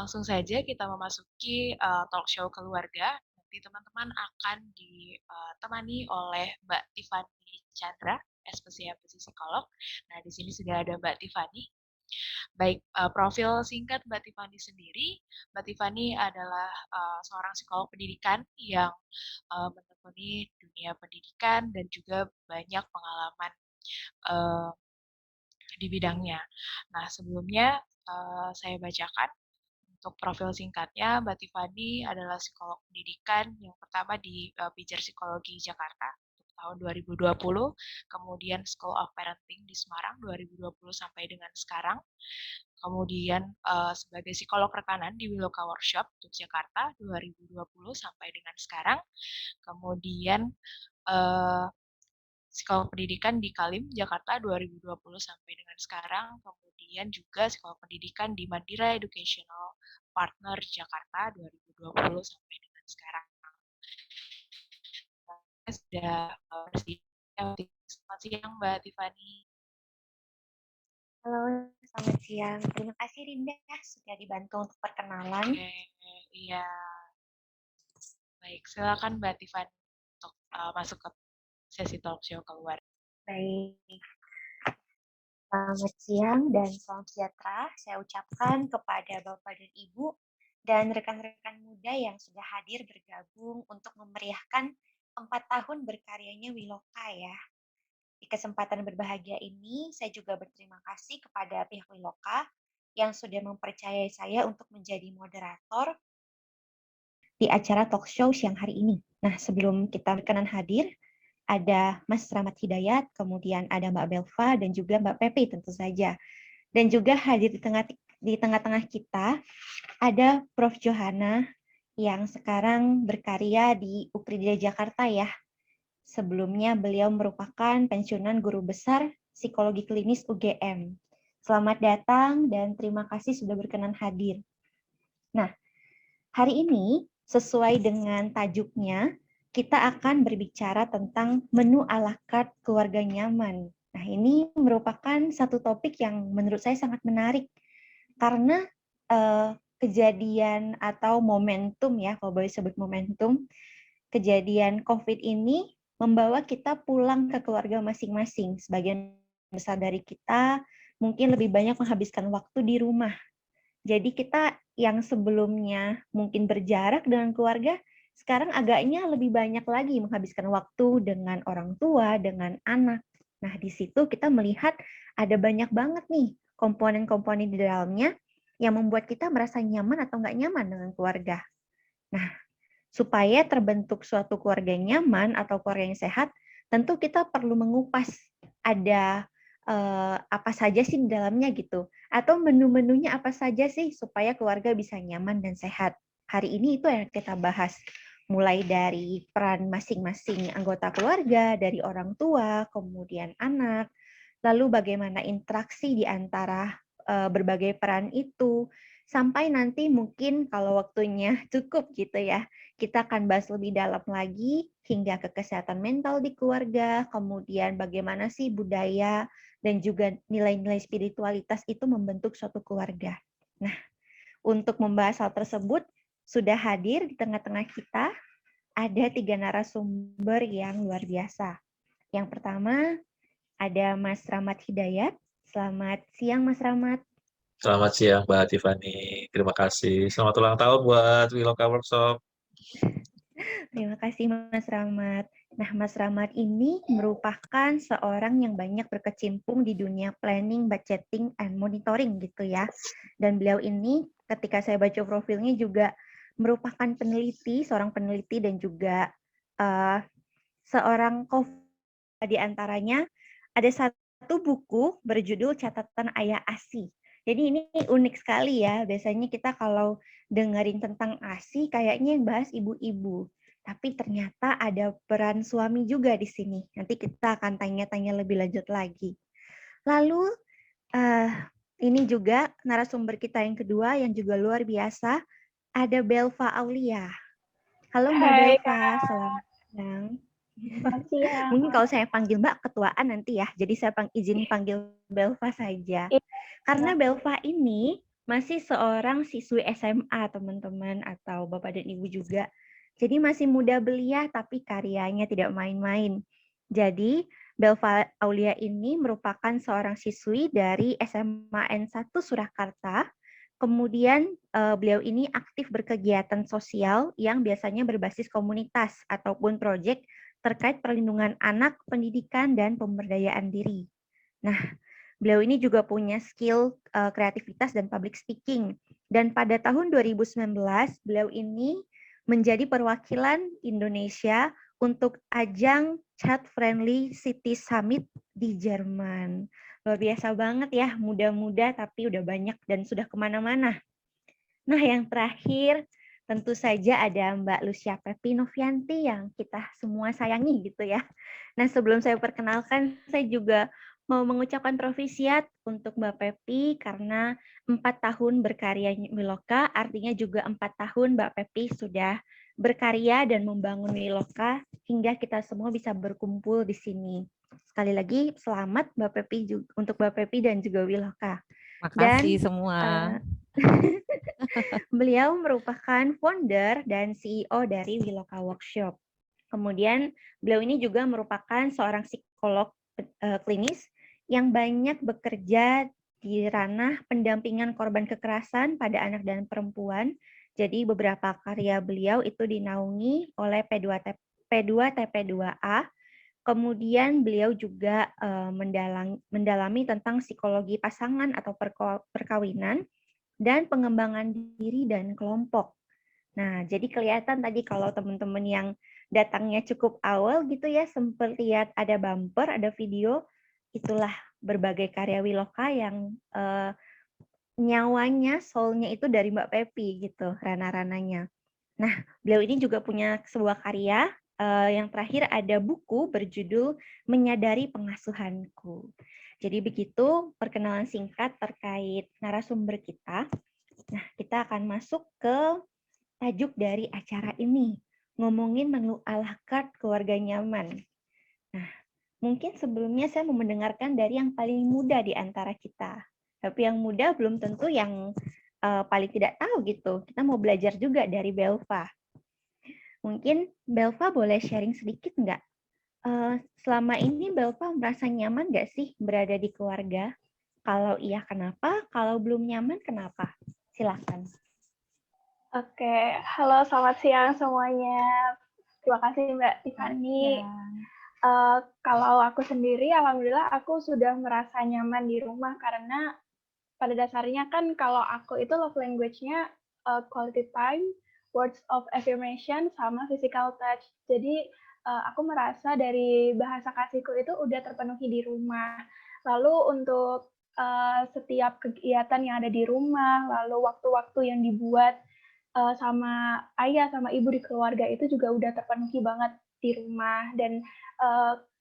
langsung saja kita memasuki talk show keluarga. Nanti teman-teman akan ditemani oleh Mbak Tiffany Chandra, spesialis psikolog. Nah, di sini sudah ada Mbak Tiffany. Baik, profil singkat Mbak Tiffany sendiri. Mbak Tiffany adalah seorang psikolog pendidikan yang menekuni dunia pendidikan dan juga banyak pengalaman uh, di bidangnya. Nah, sebelumnya saya bacakan untuk profil singkatnya. Mbak Tiffany adalah psikolog pendidikan yang pertama di Pijar Psikologi Jakarta untuk tahun 2020, kemudian School of Parenting di Semarang 2020 sampai dengan sekarang. Kemudian sebagai psikolog rekanan di Wiloka Workshop Yogyakarta 2020 sampai dengan sekarang. Kemudian psikolog pendidikan di Kalim, Jakarta 2020 sampai dengan sekarang. Kemudian juga psikolog pendidikan di Mandira Educational Partner Jakarta 2020 sampai dengan sekarang. Sudah selamat siang Mbak Tiffany. Halo, selamat siang. Terima kasih Rinda sudah dibantu untuk perkenalan. Oke, iya. Baik, silakan Mbak Tiffany untuk masuk ke sesi talk show keluar. Baik. Selamat siang dan salam sejahtera saya ucapkan kepada Bapak dan Ibu dan rekan-rekan muda yang sudah hadir bergabung untuk memeriahkan 4 tahun berkaryanya Wiloka ya. Di kesempatan berbahagia ini, saya juga berterima kasih kepada pihak Wiloka yang sudah mempercayai saya untuk menjadi moderator di acara talk show siang hari ini. Nah, sebelum kita berkenan hadir, ada Mas Rahmat Hidayat, kemudian ada Mbak Belva, dan juga Mbak Pepi tentu saja. Dan juga hadir di tengah-tengah kita ada Prof. Johana yang sekarang berkarya di UPRI Jakarta ya. Sebelumnya beliau merupakan pensiunan guru besar psikologi klinis UGM. Selamat datang dan terima kasih sudah berkenan hadir. Nah, hari ini sesuai dengan tajuknya, kita akan berbicara tentang menu à la carte keluarga nyaman. Nah, ini merupakan satu topik yang menurut saya sangat menarik karena kejadian atau momentum ya, kalau boleh sebut momentum, kejadian COVID ini membawa kita pulang ke keluarga masing-masing. Sebagian besar dari kita mungkin lebih banyak menghabiskan waktu di rumah. Jadi kita yang sebelumnya mungkin berjarak dengan keluarga, sekarang agaknya lebih banyak lagi menghabiskan waktu dengan orang tua, dengan anak. Nah, di situ kita melihat ada banyak banget nih komponen-komponen di dalamnya yang membuat kita merasa nyaman atau nggak nyaman dengan keluarga. Nah, supaya terbentuk suatu keluarga yang nyaman atau keluarga yang sehat, tentu kita perlu mengupas ada apa saja sih di dalamnya gitu. Atau menu-menunya apa saja sih supaya keluarga bisa nyaman dan sehat. Hari ini itu yang kita bahas. Mulai dari peran masing-masing anggota keluarga, dari orang tua, kemudian anak, lalu bagaimana interaksi di antara berbagai peran itu, sampai nanti mungkin kalau waktunya cukup gitu ya, kita akan bahas lebih dalam lagi hingga ke kesehatan mental di keluarga, kemudian bagaimana sih budaya dan juga nilai-nilai spiritualitas itu membentuk suatu keluarga. Nah, untuk membahas hal tersebut, sudah hadir di tengah-tengah kita, ada 3 narasumber yang luar biasa. Yang pertama, ada Mas Rahmat Hidayat. Selamat siang, Mas Rahmat. Selamat siang, Mbak Tiffany. Terima kasih. Selamat ulang tahun buat Wiloka Workshop. Terima kasih, Mas Rahmat. Nah, Mas Rahmat ini merupakan seorang yang banyak berkecimpung di dunia planning, budgeting, and monitoring gitu ya. Dan beliau ini ketika saya baca profilnya juga merupakan peneliti, seorang peneliti dan juga seorang di antaranya ada satu buku berjudul Catatan Ayah ASI. Jadi ini unik sekali ya. Biasanya kita kalau dengerin tentang ASI kayaknya yang bahas ibu-ibu. Tapi ternyata ada peran suami juga di sini. Nanti kita akan tanya-tanya lebih lanjut lagi. Lalu ini juga narasumber kita yang kedua yang juga luar biasa. Ada Belva Aulia. Halo Mbak Belva, selamat siang. Mungkin kalau saya panggil Mbak ketuaan nanti ya, jadi saya izin panggil Belva saja. Karena Belva ini masih seorang siswi SMA, teman-teman, atau Bapak dan Ibu juga. Jadi masih muda belia, tapi karyanya tidak main-main. Jadi, Belva Aulia ini merupakan seorang siswi dari SMA N1 Surakarta. Kemudian beliau ini aktif berkegiatan sosial yang biasanya berbasis komunitas ataupun proyek terkait perlindungan anak, pendidikan, dan pemberdayaan diri. Nah, beliau ini juga punya skill kreativitas dan public speaking. Dan pada tahun 2019, beliau ini menjadi perwakilan Indonesia untuk ajang Chat Friendly City Summit di Jerman. Luar biasa banget ya, muda-muda tapi udah banyak dan sudah kemana-mana. Nah, yang terakhir tentu saja ada Mbak Lucia Pepi Novianti yang kita semua sayangi gitu ya. Nah, sebelum saya perkenalkan, saya juga mau mengucapkan profisiat untuk Mbak Pepi karena 4 tahun berkarya Wiloka, artinya juga 4 tahun Mbak Pepi sudah berkarya dan membangun Wiloka hingga kita semua bisa berkumpul di sini. Sekali lagi selamat Mbak Pepi untuk Mbak Pepi dan juga Wiloka. Makasih Dan semua. beliau merupakan founder dan CEO dari Wiloka Workshop. Kemudian beliau ini juga merupakan seorang psikolog klinis yang banyak bekerja di ranah pendampingan korban kekerasan pada anak dan perempuan. Jadi beberapa karya beliau itu dinaungi oleh P2TP2A. Kemudian beliau juga mendalami tentang psikologi pasangan atau perkawinan dan pengembangan diri dan kelompok. Nah, jadi kelihatan tadi kalau teman-teman yang datangnya cukup awal gitu ya, sempat lihat ada bumper, ada video, itulah berbagai karya Wiloka yang nyawanya, soul-nya itu dari Mbak Pepi gitu, rana-rananya. Nah, beliau ini juga punya sebuah karya, yang terakhir ada buku berjudul Menyadari Pengasuhanku. Jadi begitu perkenalan singkat terkait narasumber kita. Nah, kita akan masuk ke tajuk dari acara ini, ngomongin menu à la carte keluarga nyaman. Nah, mungkin sebelumnya saya mau mendengarkan dari yang paling muda di antara kita. Tapi yang muda belum tentu yang paling tidak tahu gitu. Kita mau belajar juga dari Belva. Mungkin Belva boleh sharing sedikit nggak? Selama ini Belva merasa nyaman nggak sih berada di keluarga? Kalau iya kenapa? Kalau belum nyaman kenapa? Silakan. Oke, halo selamat siang semuanya. Terima kasih Mbak Tiffany. Kalau aku sendiri, alhamdulillah aku sudah merasa nyaman di rumah karena pada dasarnya kan kalau aku itu love language-nya quality time, words of affirmation, sama physical touch. Jadi aku merasa dari bahasa kasihku itu udah terpenuhi di rumah. Lalu untuk setiap kegiatan yang ada di rumah, lalu waktu-waktu yang dibuat sama ayah sama ibu di keluarga itu juga udah terpenuhi banget di rumah. Dan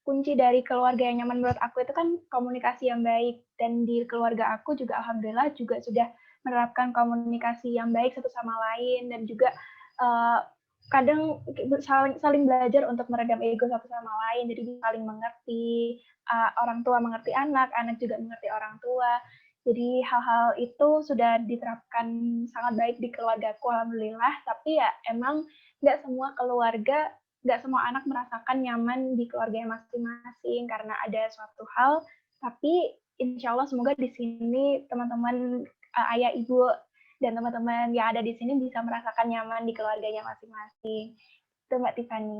kunci dari keluarga yang nyaman menurut aku itu kan komunikasi yang baik, dan di keluarga aku juga alhamdulillah juga sudah menerapkan komunikasi yang baik satu sama lain, dan juga kadang saling belajar untuk meredam ego satu sama lain, jadi saling mengerti, orang tua mengerti anak, anak juga mengerti orang tua. Jadi hal-hal itu sudah diterapkan sangat baik di keluargaku alhamdulillah, tapi ya emang nggak semua keluarga, nggak semua anak merasakan nyaman di keluarganya masing-masing karena ada suatu hal, tapi insya Allah semoga di sini teman-teman ayah ibu dan teman-teman yang ada di sini bisa merasakan nyaman di keluarganya masing-masing. Itu Mbak Tiffany.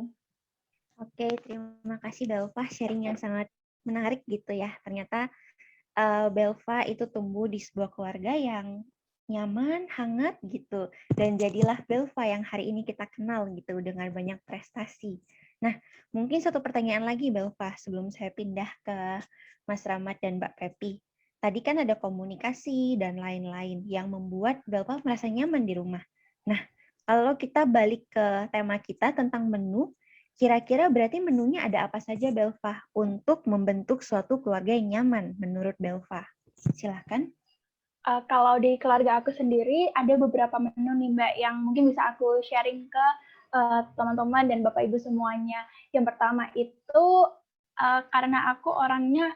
Oke, terima kasih Belva, sharing yang sangat menarik gitu ya. Ternyata Belva itu tumbuh di sebuah keluarga yang nyaman, hangat gitu. Dan jadilah Belva yang hari ini kita kenal gitu dengan banyak prestasi. Nah, mungkin satu pertanyaan lagi Belva sebelum saya pindah ke Mas Rahmat dan Mbak Pepi. Tadi kan ada komunikasi dan lain-lain yang membuat Belva merasa nyaman di rumah. Nah, kalau kita balik ke tema kita tentang menu, kira-kira berarti menunya ada apa saja Belva untuk membentuk suatu keluarga yang nyaman menurut Belva? Silakan. Kalau di keluarga aku sendiri ada beberapa menu nih Mbak yang mungkin bisa aku sharing ke teman-teman dan Bapak Ibu semuanya. Yang pertama itu karena aku orangnya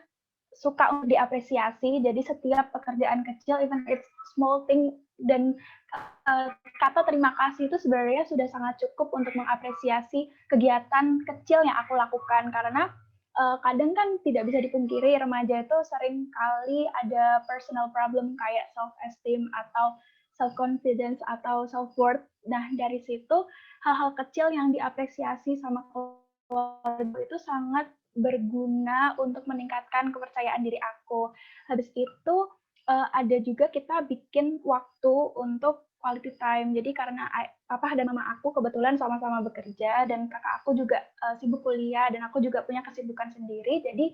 suka untuk diapresiasi. Jadi setiap pekerjaan kecil, even it's small thing, dan kata terima kasih itu sebenarnya sudah sangat cukup untuk mengapresiasi kegiatan kecil yang aku lakukan. Karena kadang kan tidak bisa dipungkiri remaja itu sering kali ada personal problem kayak self esteem atau self confidence atau self worth. Nah, dari situ hal-hal kecil yang diapresiasi sama keluarga itu sangat berguna untuk meningkatkan kepercayaan diri aku. Habis itu ada juga kita bikin waktu untuk quality time. Jadi karena papa dan mama aku kebetulan sama-sama bekerja dan kakak aku juga sibuk kuliah dan aku juga punya kesibukan sendiri. Jadi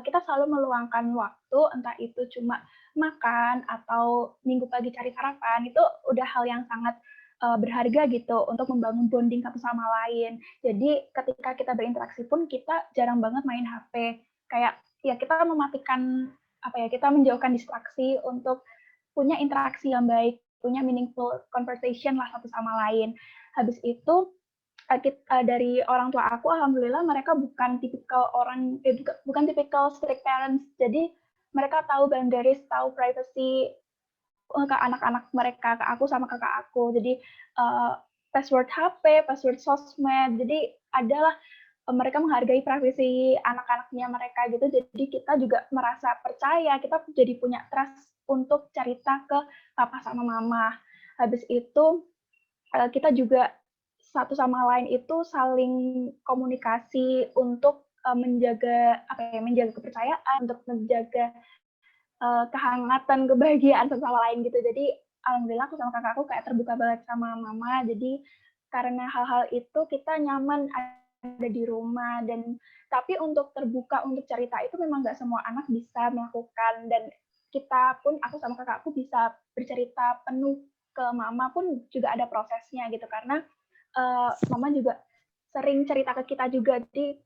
kita selalu meluangkan waktu, entah itu cuma makan atau minggu pagi cari sarapan, itu udah hal yang sangat berharga gitu untuk membangun bonding satu sama lain. Jadi ketika kita berinteraksi pun kita jarang banget main HP. Kayak ya kita mematikan kita menjauhkan distraksi untuk punya interaksi yang baik, punya meaningful conversation lah satu sama lain. Habis itu dari orang tua aku, alhamdulillah mereka bukan tipikal bukan tipikal strict parents. Jadi mereka tahu boundaries, tahu privacy ke anak-anak mereka, ke aku sama kakak aku. Jadi password HP, password sosmed. Jadi adalah mereka menghargai privasi anak-anaknya mereka gitu. Jadi kita juga merasa percaya, kita jadi punya trust untuk cerita ke papa sama mama. Habis itu kita juga satu sama lain itu saling komunikasi untuk menjaga menjaga kepercayaan, untuk menjaga kehangatan, kebahagiaan satu sama lain gitu. Jadi alhamdulillah aku sama kakakku kayak terbuka banget sama mama. Jadi karena hal-hal itu kita nyaman ada di rumah. Dan tapi untuk terbuka untuk cerita itu memang nggak semua anak bisa melakukan. Dan kita pun, aku sama kakakku bisa bercerita penuh ke mama pun juga ada prosesnya gitu. Karena mama juga sering cerita ke kita juga. Jadi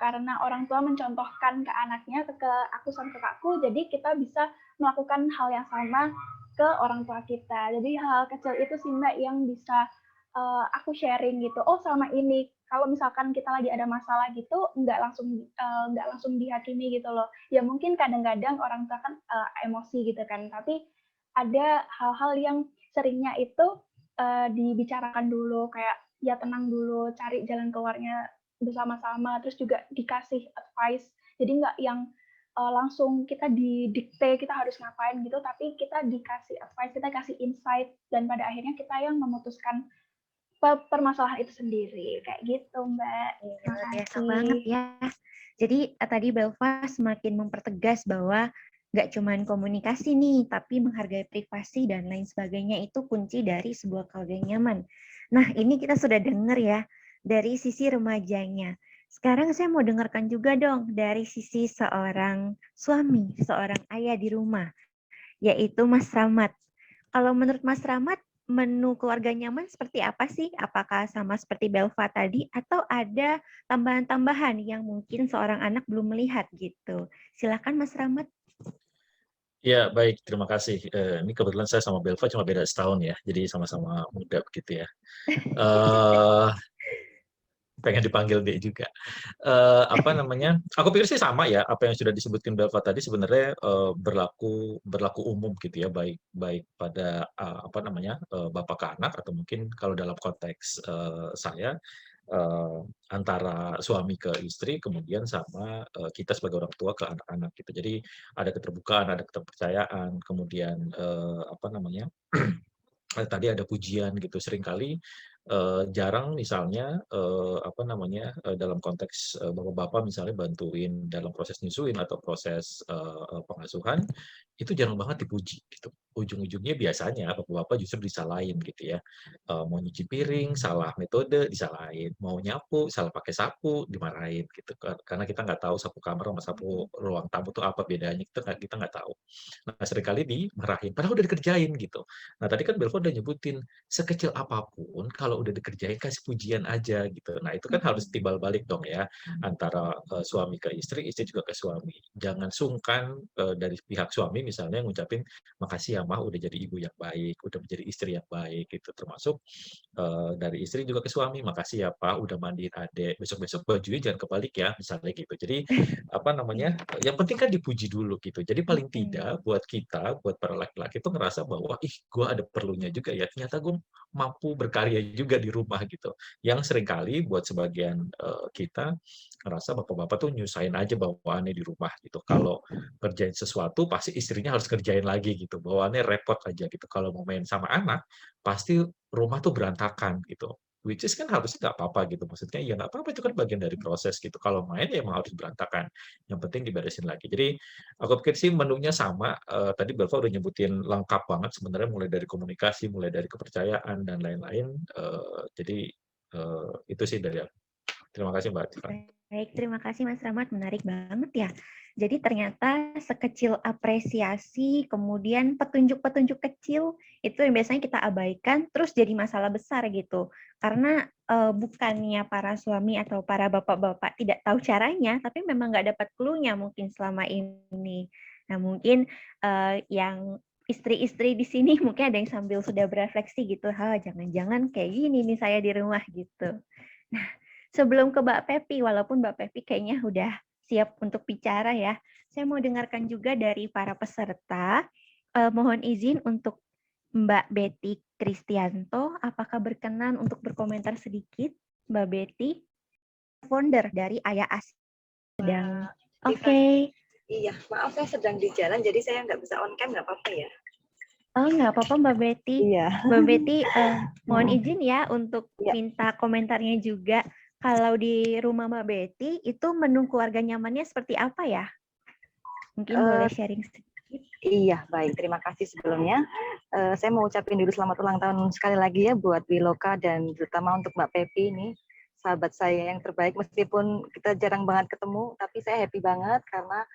karena orang tua mencontohkan ke anaknya, ke aku sama kakakku, jadi kita bisa melakukan hal yang sama ke orang tua kita. Jadi hal kecil itu sih Mbak yang bisa aku sharing gitu. Oh selama ini kalau misalkan kita lagi ada masalah gitu, nggak langsung dihakimi gitu loh. Ya mungkin kadang-kadang orang tua kan emosi gitu kan, tapi ada hal-hal yang seringnya itu dibicarakan dulu, kayak ya tenang dulu, cari jalan keluarnya bersama-sama, terus juga dikasih advice. Jadi nggak yang langsung kita didikte kita harus ngapain gitu, tapi kita dikasih advice, kita kasih insight, dan pada akhirnya kita yang memutuskan permasalahan itu sendiri. Kayak gitu, Mbak. Terima Biasa kasih. banget ya. Jadi tadi Belva semakin mempertegas bahwa nggak cuma komunikasi nih, tapi menghargai privasi dan lain sebagainya itu kunci dari sebuah keluarga yang nyaman. Nah, ini kita sudah dengar ya dari sisi remajanya. Sekarang saya mau dengarkan juga dong dari sisi seorang suami, seorang ayah di rumah, yaitu Mas Rahmat. Kalau menurut Mas Rahmat, menu keluarga nyaman seperti apa sih? Apakah sama seperti Belva tadi atau ada tambahan-tambahan yang mungkin seorang anak belum melihat gitu? Silakan Mas Rahmat. Ya, baik. Terima kasih. Ini kebetulan saya sama Belva cuma beda setahun ya, jadi sama-sama muda begitu ya. Eh, pengen dipanggil Dek juga. Apa namanya? Aku pikir sih sama ya, apa yang sudah disebutkan Belva tadi sebenarnya berlaku umum gitu ya, baik baik pada apa namanya bapak ke anak atau mungkin kalau dalam konteks saya antara suami ke istri, kemudian sama kita sebagai orang tua ke anak-anak gitu. Jadi ada keterbukaan, ada kepercayaan, kemudian apa namanya? Tadi ada pujian gitu seringkali jarang misalnya apa namanya dalam konteks bapak-bapak misalnya bantuin dalam proses nyusuin atau proses pengasuhan itu jarang banget dipuji gitu. Ujung-ujungnya biasanya bapak-bapak justru disalahin gitu ya. Mau nyuci piring salah metode disalahin, mau nyapu salah pakai sapu dimarahin gitu. Karena kita nggak tahu sapu kamar sama sapu ruang tamu itu apa bedanya, kita nggak tahu. Nah seringkali dimarahin padahal udah dikerjain gitu. Nah, tadi kan Belva udah nyebutin, sekecil apapun kalau udah dikerjain kasih pujian aja gitu. Nah, itu kan harus timbal balik dong ya, antara suami ke istri juga ke suami. Jangan sungkan dari pihak suami misalnya ngucapin makasih ya mah udah jadi ibu yang baik, udah menjadi istri yang baik gitu. Termasuk dari istri juga ke suami, makasih ya Pak udah mandiin adek, besok-besok bajunya jangan kebalik ya, misalnya gitu. Jadi apa namanya, yang penting kan dipuji dulu gitu. Jadi paling tidak buat kita, buat para laki-laki itu ngerasa bahwa ih gue ada perlunya juga ya, ternyata gue mampu berkarya juga di rumah gitu. Yang seringkali buat sebagian kita ngerasa bapak-bapak tuh nyusahin aja bawaannya di rumah gitu. Kalau kerjain sesuatu pasti istrinya harus kerjain lagi gitu. Bawaannya repot aja gitu. Kalau mau main sama anak pasti rumah tuh berantakan gitu. Which is kan harusnya nggak apa-apa gitu. Maksudnya ya nggak apa-apa itu kan bagian dari proses gitu. Kalau main ya emang harus berantakan. Yang penting diberesin lagi. Jadi aku pikir sih menunya sama. Tadi Belva udah nyebutin lengkap banget sebenarnya mulai dari komunikasi, mulai dari kepercayaan dan lain-lain. Jadi itu sih dari aku. Terima kasih Mbak Tiffany. Baik, terima kasih Mas Rahmat, menarik banget ya. Jadi ternyata sekecil apresiasi, kemudian petunjuk-petunjuk kecil itu yang biasanya kita abaikan, terus jadi masalah besar gitu. Karena bukannya para suami atau para bapak-bapak tidak tahu caranya, tapi memang nggak dapat clue-nya mungkin selama ini. Nah mungkin yang istri-istri di sini mungkin ada yang sambil sudah berefleksi gitu, jangan-jangan kayak gini nih saya di rumah gitu. Nah, sebelum ke Mbak Pepi, walaupun Mbak Pepi kayaknya udah siap untuk bicara ya, saya mau dengarkan juga dari para peserta. Mohon izin untuk Mbak Betty Kristianto, apakah berkenan untuk berkomentar sedikit, Mbak Betty, founder dari Ayah Asih. Sedang, oke. Iya, maaf saya sedang di jalan, jadi saya nggak bisa on cam, nggak apa-apa ya? Oh, nggak apa-apa Mbak Betty. Iya. Mbak Betty, mohon izin ya untuk Ya. minta komentarnya juga. Kalau di rumah Mbak Betty, itu menu keluarga nyamannya seperti apa ya? Mungkin boleh sharing sedikit. Iya, baik. Terima kasih sebelumnya. Saya mau ucapin dulu selamat ulang tahun sekali lagi ya buat Wiloka dan terutama untuk Mbak Pepi ini, sahabat saya yang terbaik. Meskipun kita jarang banget ketemu, tapi saya happy banget karena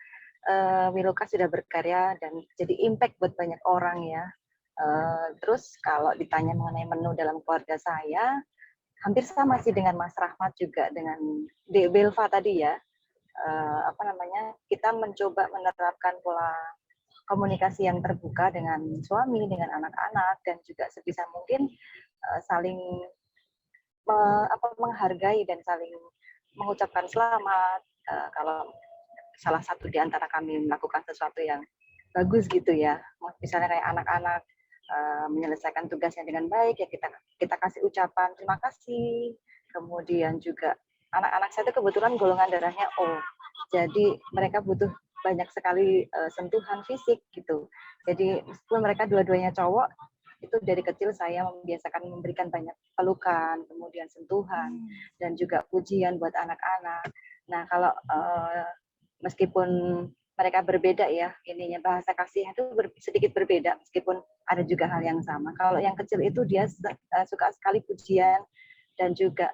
Wiloka sudah berkarya dan jadi impact buat banyak orang ya. Terus kalau ditanya mengenai menu dalam keluarga saya, hampir sama sih dengan Mas Rahmat juga dengan Dek Belva tadi ya. Kita mencoba menerapkan pola komunikasi yang terbuka dengan suami, dengan anak-anak, dan juga sebisa mungkin saling menghargai dan saling mengucapkan selamat kalau salah satu di antara kami melakukan sesuatu yang bagus gitu ya. Misalnya kayak anak-anak menyelesaikan tugasnya dengan baik ya kita kasih ucapan terima kasih. Kemudian juga anak-anak saya itu kebetulan golongan darahnya O. Jadi mereka butuh banyak sekali sentuhan fisik gitu. Jadi meskipun mereka dua-duanya cowok, itu dari kecil saya membiasakan memberikan banyak pelukan, kemudian sentuhan dan juga pujian buat anak-anak. Nah, kalau meskipun mereka berbeda ya, ininya bahasa kasih itu sedikit berbeda meskipun ada juga hal yang sama. Kalau yang kecil itu dia suka sekali pujian dan juga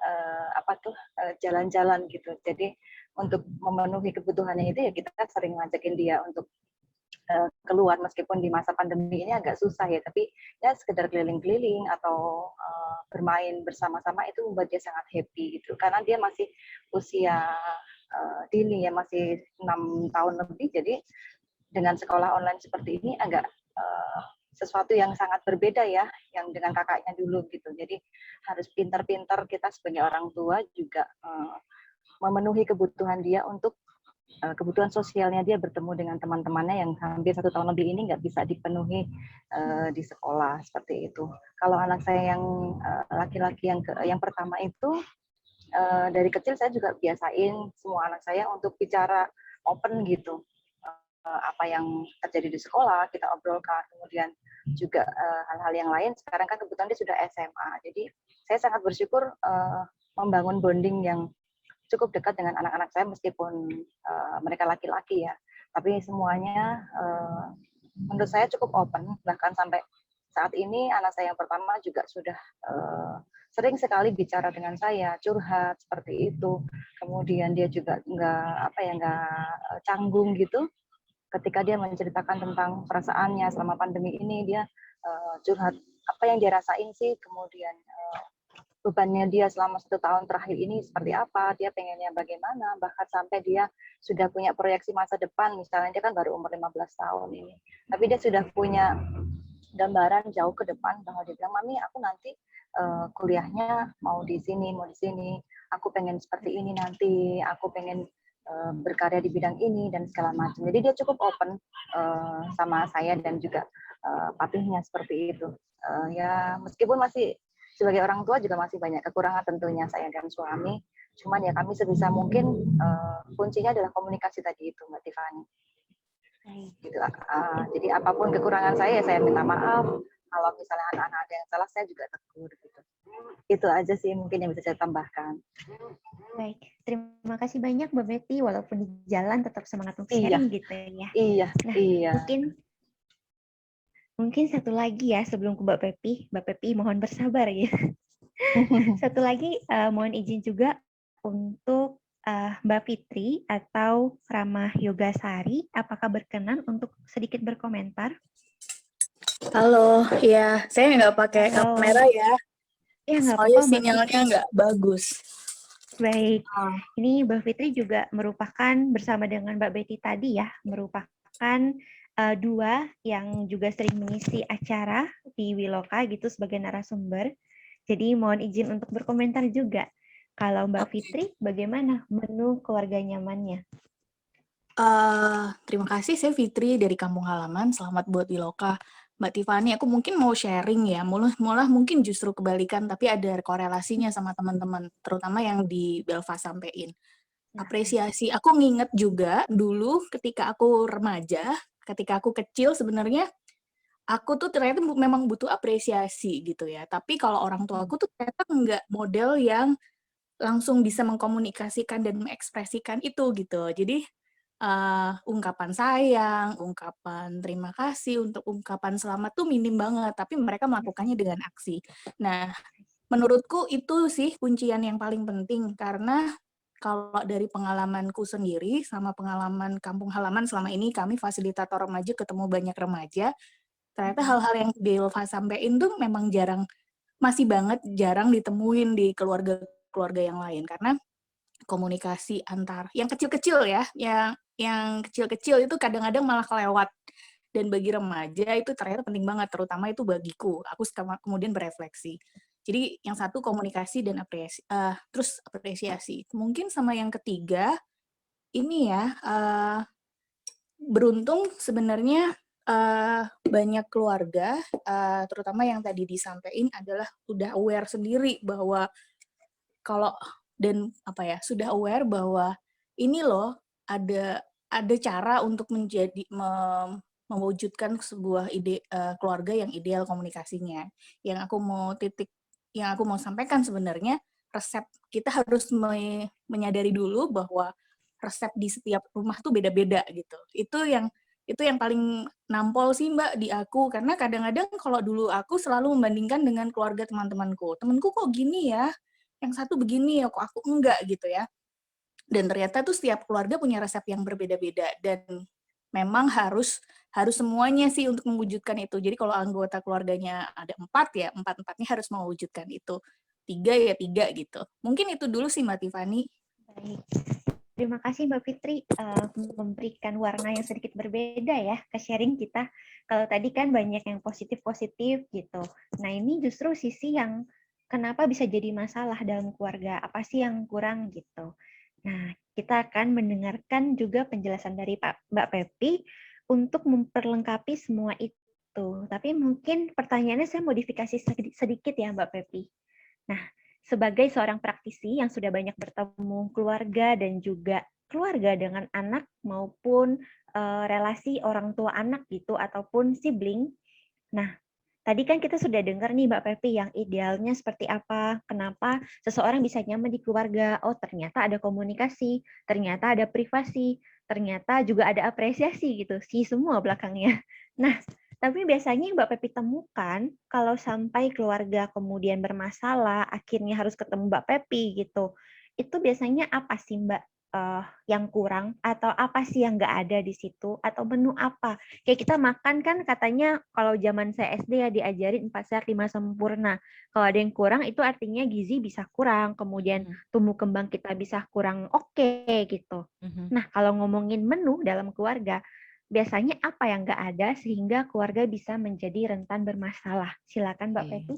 jalan-jalan gitu. Jadi untuk memenuhi kebutuhannya itu ya kita sering ngajakin dia untuk keluar meskipun di masa pandemi ini agak susah ya, tapi ya sekedar keliling-keliling atau bermain bersama-sama itu membuat dia sangat happy gitu. Karena dia masih usia dini ya, masih 6 tahun lebih, jadi dengan sekolah online seperti ini agak sesuatu yang sangat berbeda ya, yang dengan kakaknya dulu gitu. Jadi harus pintar-pintar kita sebagai orang tua juga memenuhi kebutuhan dia untuk kebutuhan sosialnya dia bertemu dengan teman-temannya yang hampir 1 tahun lebih ini nggak bisa dipenuhi di sekolah seperti itu. Kalau anak saya yang laki-laki yang pertama itu dari kecil saya juga biasain semua anak saya untuk bicara open gitu. Apa yang terjadi di sekolah kita obrolkan, kemudian juga hal-hal yang lain. Sekarang kan kebetulan dia sudah SMA, jadi saya sangat bersyukur membangun bonding yang cukup dekat dengan anak-anak saya meskipun mereka laki-laki ya, tapi semuanya menurut saya cukup open. Bahkan sampai saat ini anak saya yang pertama juga sudah sering sekali bicara dengan saya, curhat seperti itu. Kemudian dia juga nggak canggung gitu. Ketika dia menceritakan tentang perasaannya selama pandemi ini, dia curhat apa yang dia rasain sih, kemudian bebannya dia selama 1 tahun terakhir ini seperti apa, dia pengennya bagaimana, bahkan sampai dia sudah punya proyeksi masa depan, misalnya dia kan baru umur 15 tahun ini, tapi dia sudah punya gambaran jauh ke depan bahwa dia bilang, Mami, aku nanti kuliahnya mau di sini, aku pengen seperti ini nanti, aku pengen berkarya di bidang ini dan segala macam. Jadi dia cukup open sama saya dan juga papihnya seperti itu. Ya meskipun masih sebagai orang tua juga masih banyak kekurangan tentunya saya dan suami. Cuman ya kami sebisa mungkin kuncinya adalah komunikasi tadi itu, Mbak Tiffany. Gitu. Jadi apapun kekurangan saya minta maaf. Kalau misalnya anak-anak ada yang salah, saya juga tegur. Gitu. Itu aja sih mungkin yang bisa saya tambahkan. Baik, terima kasih banyak Mbak Betty. Walaupun di jalan tetap semangat untuk Iya. sharing gitu ya. Iya. Nah, iya. mungkin satu lagi ya sebelum ke Mbak Pepi mohon bersabar ya. Satu lagi mohon izin juga untuk Mbak Fitri atau Ramah Yogasari, apakah berkenan untuk sedikit berkomentar? Halo, ya saya nggak pakai kamera ya. Ya nggak Soalnya apa-apa, Mbak sinyalnya Fitri. nggak bagus. Baik, ini Mbak Fitri juga merupakan bersama dengan Mbak Betty tadi ya, merupakan dua yang juga sering mengisi acara di Wiloka gitu sebagai narasumber. Jadi mohon izin untuk berkomentar juga. Kalau Mbak Fitri, bagaimana menu keluarga nyamannya? Terima kasih, saya Fitri dari Kampung Halaman. Selamat buat Wiloka. Mbak Tiffany, aku mungkin mau sharing ya, malah mungkin justru kebalikan, tapi ada korelasinya sama teman-teman, terutama yang di Belfast sampein. Apresiasi, aku nginget juga dulu ketika aku remaja, ketika aku kecil sebenarnya, aku tuh ternyata memang butuh apresiasi gitu ya. Tapi kalau orang tua aku tuh ternyata nggak model yang langsung bisa mengkomunikasikan dan mengekspresikan itu gitu. Jadi ungkapan sayang, ungkapan terima kasih, untuk ungkapan selamat tuh minim banget, tapi mereka melakukannya dengan aksi. Nah, menurutku itu sih kuncian yang paling penting, karena kalau dari pengalamanku sendiri sama pengalaman Kampung Halaman selama ini kami fasilitator remaja ketemu banyak remaja, ternyata hal-hal yang Belva sampein tuh memang masih banget jarang ditemuin di keluarga-keluarga yang lain, karena komunikasi antar yang kecil-kecil ya, yang kecil-kecil itu kadang-kadang malah kelewat. Dan bagi remaja itu ternyata penting banget, terutama itu bagiku. Aku kemudian berefleksi. Jadi yang satu komunikasi dan terus apresiasi. Mungkin sama yang ketiga, ini ya, beruntung sebenarnya banyak keluarga, terutama yang tadi disampaikan adalah udah aware sendiri bahwa kalau sudah aware bahwa ini loh ada cara untuk mewujudkan sebuah ide keluarga yang ideal komunikasinya. Yang aku mau sampaikan sebenarnya, resep kita harus menyadari dulu bahwa resep di setiap rumah tuh beda-beda gitu. Itu yang paling nampol sih Mbak di aku, karena kadang-kadang kalau dulu aku selalu membandingkan dengan keluarga teman-temanku. Temanku kok gini ya, yang satu begini ya, kok aku enggak gitu ya. Dan ternyata tuh setiap keluarga punya resep yang berbeda-beda, dan memang harus semuanya sih untuk mewujudkan itu. Jadi kalau anggota keluarganya ada 4 ya, 4-4-nya harus mewujudkan itu. 3 ya 3 gitu. Mungkin itu dulu sih Mbak Tiffany. Baik. Terima kasih Mbak Fitri memberikan warna yang sedikit berbeda ya ke sharing kita. Kalau tadi kan banyak yang positif-positif gitu. Nah ini justru sisi yang kenapa bisa jadi masalah dalam keluarga, apa sih yang kurang gitu. Nah kita akan mendengarkan juga penjelasan dari Mbak Pepi untuk memperlengkapi semua itu. Tapi mungkin pertanyaannya saya modifikasi sedikit ya Mbak Pepi. Nah, sebagai seorang praktisi yang sudah banyak bertemu keluarga dan juga keluarga dengan anak maupun relasi orang tua anak gitu ataupun sibling. Nah, tadi kan kita sudah dengar nih Mbak Pepi yang idealnya seperti apa, kenapa seseorang bisa nyaman di keluarga. Oh, ternyata ada komunikasi, ternyata ada privasi, ternyata juga ada apresiasi gitu, sih semua belakangnya. Nah, tapi biasanya Mbak Pepi temukan kalau sampai keluarga kemudian bermasalah, akhirnya harus ketemu Mbak Pepi gitu. Itu biasanya apa sih Mbak yang kurang atau apa sih yang nggak ada di situ atau menu apa? Kayak kita makan kan katanya kalau zaman saya SD ya diajarin 4 sehat 5 sempurna. Kalau ada yang kurang itu artinya gizi bisa kurang, kemudian tumbuh kembang kita bisa kurang oke gitu. Nah, kalau ngomongin menu dalam keluarga, biasanya apa yang nggak ada sehingga keluarga bisa menjadi rentan bermasalah? Silakan Mbak Pepi.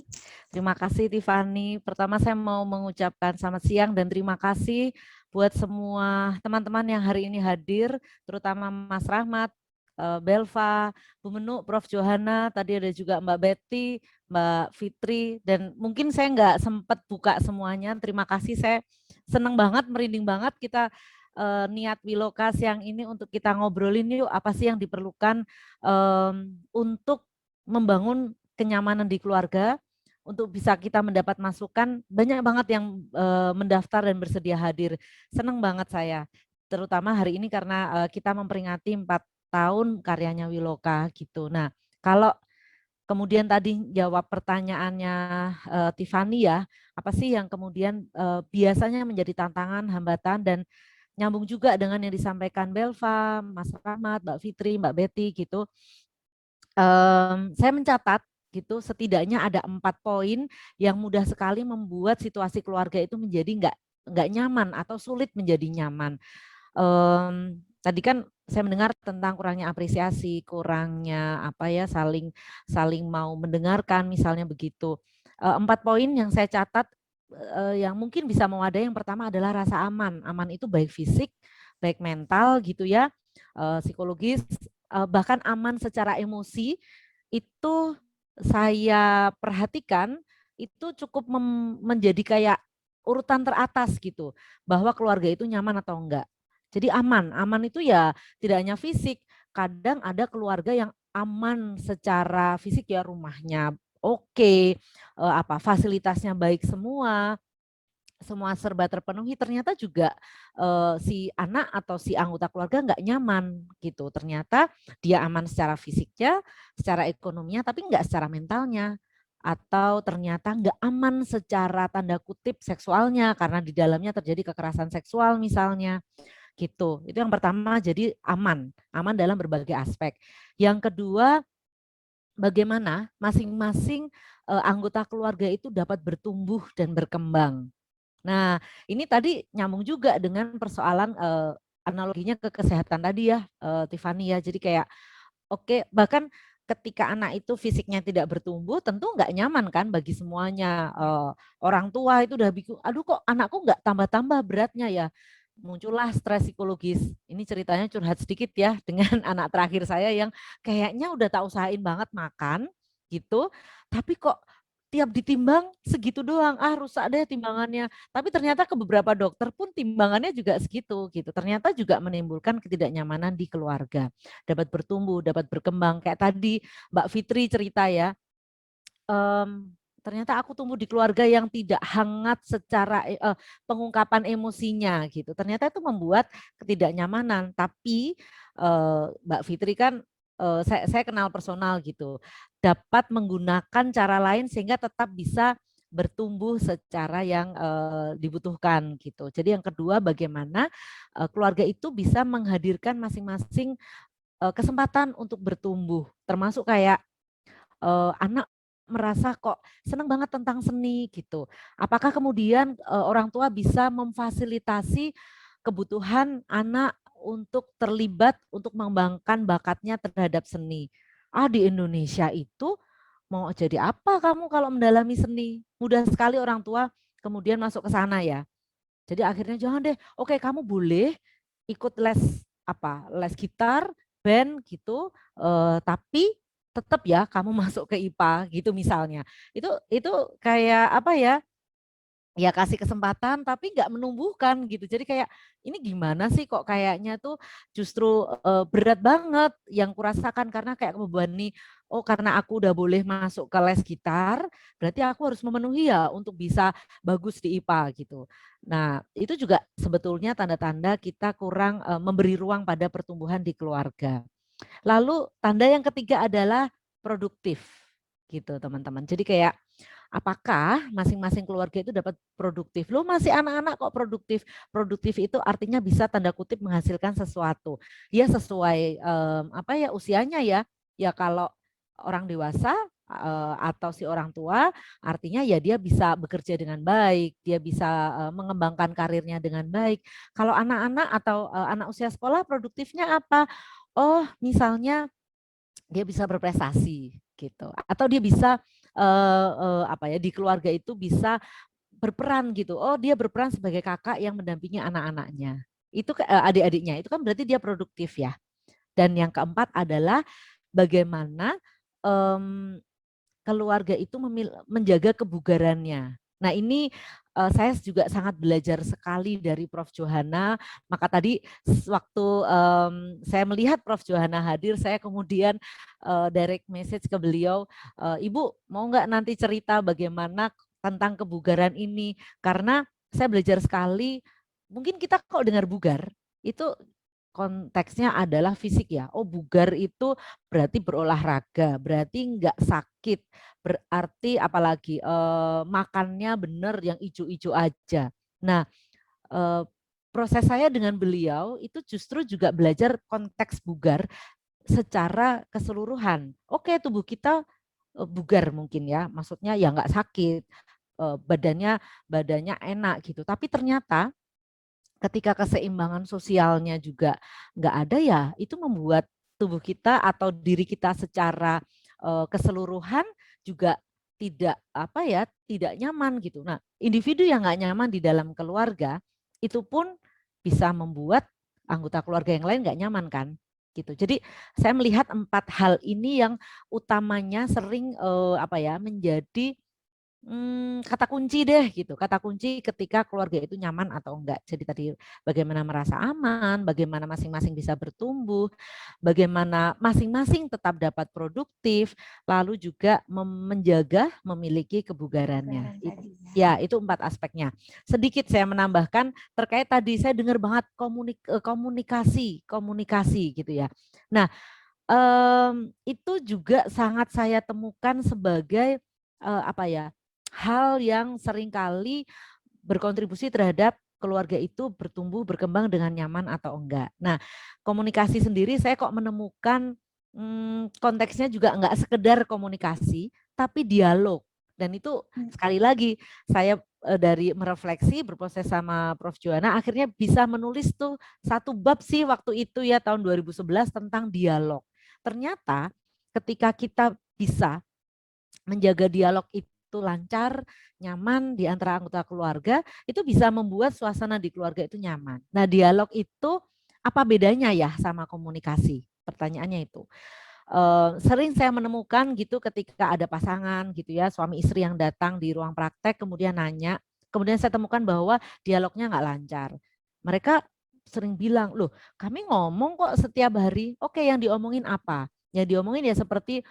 Terima kasih Tiffany. Pertama saya mau mengucapkan selamat siang dan terima kasih buat semua teman-teman yang hari ini hadir, terutama Mas Rahmat, Belva, Bu Menu, Prof. Johana, tadi ada juga Mbak Betty, Mbak Fitri, dan mungkin saya nggak sempat buka semuanya. Terima kasih, saya senang banget, merinding banget kita niat Wiloka siang ini untuk kita ngobrolin yuk apa sih yang diperlukan untuk membangun kenyamanan di keluarga, untuk bisa kita mendapat masukan. Banyak banget yang mendaftar dan bersedia hadir. Senang banget saya, terutama hari ini karena kita memperingati 4 tahun karyanya Wiloka gitu. Nah, kalau kemudian tadi jawab pertanyaannya Tiffany ya, apa sih yang kemudian biasanya menjadi tantangan, hambatan, dan nyambung juga dengan yang disampaikan Belva, Mas Rahmat, Mbak Fitri, Mbak Betty gitu. Saya mencatat gitu setidaknya ada 4 poin yang mudah sekali membuat situasi keluarga itu menjadi nggak nyaman atau sulit menjadi nyaman. Tadi kan saya mendengar tentang kurangnya apresiasi, kurangnya apa ya, saling mau mendengarkan misalnya begitu. 4 poin yang saya catat yang mungkin bisa mewadai, yang pertama adalah rasa aman. Aman itu baik fisik, baik mental gitu ya, psikologis, bahkan aman secara emosi. Itu saya perhatikan itu cukup menjadi kayak urutan teratas gitu, bahwa keluarga itu nyaman atau enggak. Jadi aman itu ya tidak hanya fisik, kadang ada keluarga yang aman secara fisik ya, rumahnya oke, fasilitasnya baik semua serba terpenuhi, ternyata juga si anak atau si anggota keluarga nggak nyaman gitu. Ternyata dia aman secara fisiknya, secara ekonominya, tapi nggak secara mentalnya. Atau ternyata nggak aman secara tanda kutip seksualnya karena di dalamnya terjadi kekerasan seksual misalnya gitu. Itu yang pertama, jadi aman dalam berbagai aspek. Yang kedua, bagaimana masing-masing anggota keluarga itu dapat bertumbuh dan berkembang. Nah, ini tadi nyambung juga dengan persoalan analoginya ke kesehatan tadi ya, Tiffany ya. Jadi kayak oke, bahkan ketika anak itu fisiknya tidak bertumbuh, tentu nggak nyaman kan bagi semuanya. Orang tua itu udah bikin, aduh kok anakku nggak tambah-tambah beratnya ya. Muncullah stres psikologis. Ini ceritanya curhat sedikit ya dengan anak terakhir saya yang kayaknya udah tak usahain banget makan gitu, tapi kok tiap ditimbang segitu doang, rusak deh timbangannya. Tapi ternyata ke beberapa dokter pun timbangannya juga segitu gitu. Ternyata juga menimbulkan ketidaknyamanan di keluarga. Dapat bertumbuh, dapat berkembang. Kayak tadi Mbak Fitri cerita ya, ternyata aku tumbuh di keluarga yang tidak hangat secara pengungkapan emosinya gitu. Ternyata itu membuat ketidaknyamanan. Tapi Mbak Fitri kan saya kenal personal gitu, dapat menggunakan cara lain sehingga tetap bisa bertumbuh secara yang dibutuhkan gitu. Jadi yang kedua, bagaimana keluarga itu bisa menghadirkan masing-masing kesempatan untuk bertumbuh, termasuk kayak anak merasa kok senang banget tentang seni gitu. Apakah kemudian orang tua bisa memfasilitasi kebutuhan anak untuk terlibat untuk mengembangkan bakatnya terhadap seni? Di Indonesia itu mau jadi apa kamu kalau mendalami seni? Mudah sekali orang tua kemudian masuk ke sana ya. Jadi akhirnya jangan deh, oke kamu boleh ikut les gitar, band gitu, tapi tetap ya kamu masuk ke IPA gitu misalnya. Itu kayak apa ya? Ya kasih kesempatan tapi nggak menumbuhkan gitu. Jadi kayak ini gimana sih kok kayaknya tuh justru berat banget yang kurasakan karena kayak membebani, karena aku udah boleh masuk ke les gitar, berarti aku harus memenuhi ya untuk bisa bagus di IPA gitu. Nah, itu juga sebetulnya tanda-tanda kita kurang memberi ruang pada pertumbuhan di keluarga. Lalu tanda yang ketiga adalah produktif gitu teman-teman. Jadi kayak apakah masing-masing keluarga itu dapat produktif? Lo masih anak-anak kok produktif. Produktif itu artinya bisa tanda kutip menghasilkan sesuatu. Ya sesuai apa ya usianya ya. Ya kalau orang dewasa atau si orang tua, artinya ya dia bisa bekerja dengan baik, dia bisa mengembangkan karirnya dengan baik. Kalau anak-anak atau anak usia sekolah produktifnya apa? Oh, misalnya dia bisa berprestasi gitu, atau dia bisa apa ya di keluarga itu bisa berperan gitu. Oh, dia berperan sebagai kakak yang mendampingi anak-anaknya. Itu adik-adiknya. Itu kan berarti dia produktif ya. Dan yang keempat adalah bagaimana keluarga itu menjaga kebugarannya. Nah ini saya juga sangat belajar sekali dari Prof. Johana. Maka tadi waktu saya melihat Prof. Johana hadir, saya kemudian direct message ke beliau, Ibu mau nggak nanti cerita bagaimana tentang kebugaran ini? Karena saya belajar sekali, mungkin kita kalau dengar bugar, itu konteksnya adalah fisik ya. Oh bugar itu berarti berolahraga, berarti nggak sakit, berarti apalagi makannya benar yang ijo-ijo aja. Nah proses saya dengan beliau itu justru juga belajar konteks bugar secara keseluruhan. Oke tubuh kita bugar mungkin ya, maksudnya ya nggak sakit, badannya enak gitu. Tapi ternyata ketika keseimbangan sosialnya juga nggak ada ya, itu membuat tubuh kita atau diri kita secara keseluruhan juga tidak nyaman gitu. Nah, individu yang nggak nyaman di dalam keluarga itu pun bisa membuat anggota keluarga yang lain nggak nyaman kan gitu. Jadi saya melihat 4 hal ini yang utamanya sering menjadi kata kunci deh gitu, kata kunci ketika keluarga itu nyaman atau enggak. Jadi tadi bagaimana merasa aman, bagaimana masing-masing bisa bertumbuh, bagaimana masing-masing tetap dapat produktif, lalu juga menjaga memiliki kebugarannya. Ya, itu 4 aspeknya. Sedikit saya menambahkan terkait tadi saya dengar banget komunikasi gitu ya. Nah, itu juga sangat saya temukan sebagai hal yang seringkali berkontribusi terhadap keluarga itu bertumbuh, berkembang dengan nyaman atau enggak. Nah, komunikasi sendiri saya kok menemukan konteksnya juga enggak sekedar komunikasi, tapi dialog. Dan itu sekali lagi saya dari merefleksi, berproses sama Prof. Johana, akhirnya bisa menulis tuh 1 bab sih waktu itu ya tahun 2011 tentang dialog. Ternyata ketika kita bisa menjaga dialog itu lancar, nyaman di antara anggota keluarga, itu bisa membuat suasana di keluarga itu nyaman. Nah, dialog itu apa bedanya ya sama komunikasi? Pertanyaannya itu. Sering saya menemukan gitu ketika ada pasangan gitu ya, suami istri yang datang di ruang praktek kemudian nanya, kemudian saya temukan bahwa dialognya nggak lancar. Mereka sering bilang, loh kami ngomong kok setiap hari, oke yang diomongin apa? Yang diomongin ya seperti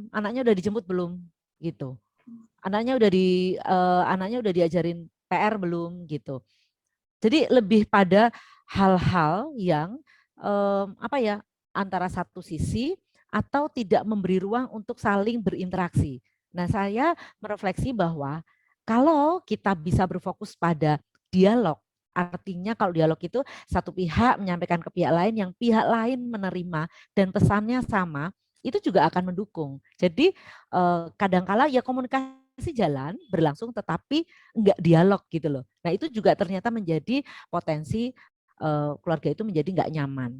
anaknya udah dijemput belum gitu. Anaknya udah diajarin PR belum gitu. Jadi lebih pada hal-hal yang antara satu sisi atau tidak memberi ruang untuk saling berinteraksi. Nah, saya merefleksi bahwa kalau kita bisa berfokus pada dialog, artinya kalau dialog itu satu pihak menyampaikan ke pihak lain, yang pihak lain menerima dan pesannya sama, itu juga akan mendukung. Jadi kadangkala ya komunikasi jalan berlangsung tetapi enggak dialog gitu loh. Nah itu juga ternyata menjadi potensi keluarga itu menjadi enggak nyaman.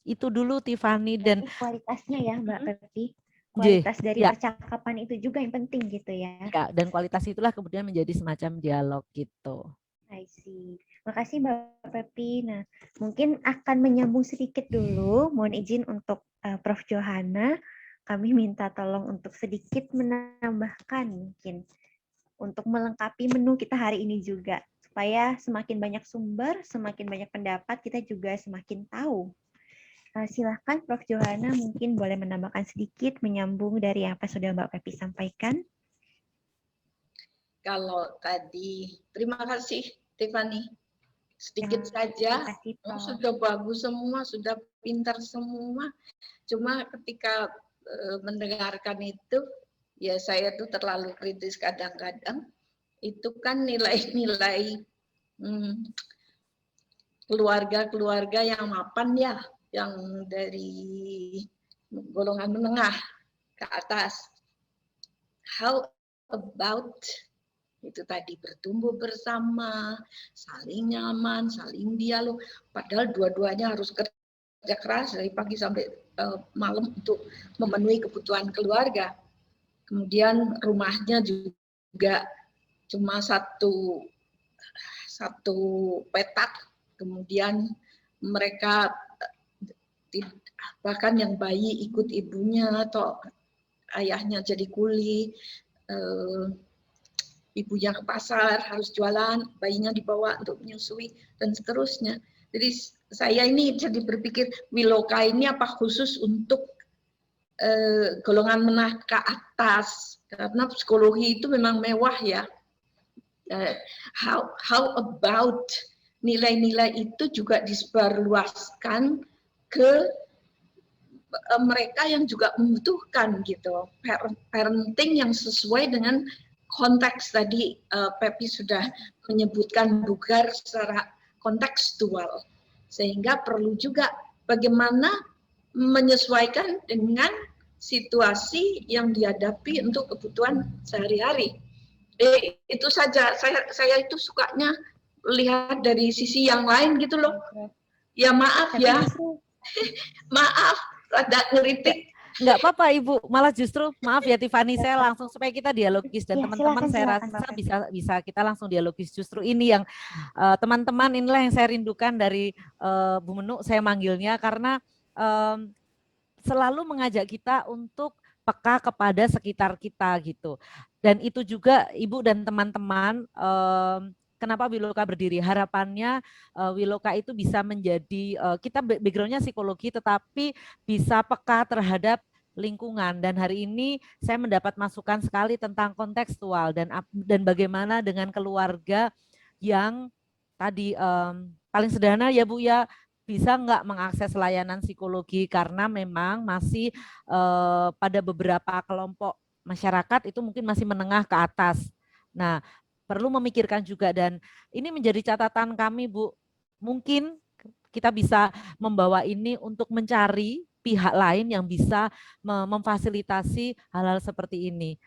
Itu dulu Tiffany dan kualitasnya ya Mbak Pepi. Kualitas dari percakapan itu juga yang penting gitu ya. Ya, dan kualitas itulah kemudian menjadi semacam dialog gitu. I see. Makasih Mbak Pepi. Nah, mungkin akan menyambung sedikit dulu. Mohon izin untuk Prof. Johana. Kami minta tolong untuk sedikit menambahkan mungkin untuk melengkapi menu kita hari ini juga. Supaya semakin banyak sumber, semakin banyak pendapat, kita juga semakin tahu. Silahkan Prof. Johana mungkin boleh menambahkan sedikit menyambung dari apa sudah Mbak Pepi sampaikan. Kalau tadi, terima kasih Tiffany. Sedikit saja, sudah bagus semua, sudah pintar semua. Cuma ketika mendengarkan itu, ya saya tuh terlalu kritis kadang-kadang. Itu kan nilai-nilai keluarga-keluarga yang mapan ya, yang dari golongan menengah ke atas. How about itu tadi bertumbuh bersama, saling nyaman, saling dialog. Padahal dua-duanya harus kerja keras dari pagi sampai malam untuk memenuhi kebutuhan keluarga. Kemudian rumahnya juga cuma satu petak. Kemudian mereka bahkan yang bayi ikut ibunya atau ayahnya jadi kuli, ibunya ke pasar harus jualan, bayinya dibawa untuk menyusui dan seterusnya. Jadi saya ini jadi berpikir Wiloka ini apa khusus untuk golongan menengah ke atas, karena psikologi itu memang mewah ya. How about nilai-nilai itu juga disebarluaskan ke mereka yang juga membutuhkan gitu, parenting yang sesuai dengan konteks. Tadi Pepi sudah menyebutkan bugar secara kontekstual, sehingga perlu juga bagaimana menyesuaikan dengan situasi yang dihadapi untuk kebutuhan sehari-hari. Itu saja, saya itu sukanya lihat dari sisi yang lain gitu loh. Ya maaf ya, maaf rada ngeritik. Nggak apa-apa Ibu, malah justru maaf ya Tiffany, saya langsung supaya kita dialogis dan teman-teman saya rasa bisa kita langsung dialogis. Justru ini yang teman-teman, inilah yang saya rindukan dari Bu Menuk, saya manggilnya, karena selalu mengajak kita untuk peka kepada sekitar kita gitu. Dan itu juga Ibu dan teman-teman, kenapa Wiloka berdiri, harapannya Wiloka itu bisa menjadi, kita backgroundnya psikologi tetapi bisa peka terhadap lingkungan, dan hari ini saya mendapat masukan sekali tentang kontekstual dan bagaimana dengan keluarga yang tadi paling sederhana ya Bu ya, bisa nggak mengakses layanan psikologi karena memang masih pada beberapa kelompok masyarakat itu mungkin masih menengah ke atas. Nah, perlu memikirkan juga, dan ini menjadi catatan kami Bu, mungkin kita bisa membawa ini untuk mencari pihak lain yang bisa memfasilitasi hal-hal seperti ini.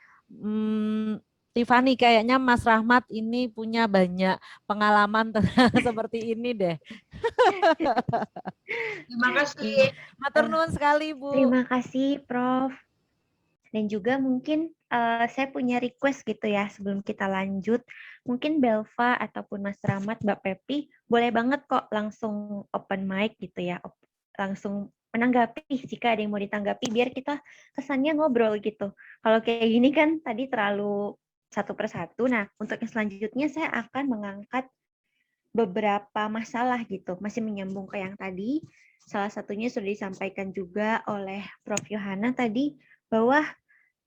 Tiffany, kayaknya Mas Rahmat ini punya banyak pengalaman seperti ini deh. Terima kasih. Matur nuwun sekali Bu. Terima kasih Prof. Dan juga mungkin saya punya request gitu ya sebelum kita lanjut. Mungkin Belva ataupun Mas Rahmat, Mbak Pepi, boleh banget kok langsung open mic gitu ya. Langsung menanggapi jika ada yang mau ditanggapi, biar kita kesannya ngobrol gitu. Kalau kayak gini kan tadi terlalu satu persatu. Nah, untuk yang selanjutnya saya akan mengangkat beberapa masalah gitu, masih menyambung ke yang tadi. Salah satunya sudah disampaikan juga oleh Prof. Yohana tadi, bahwa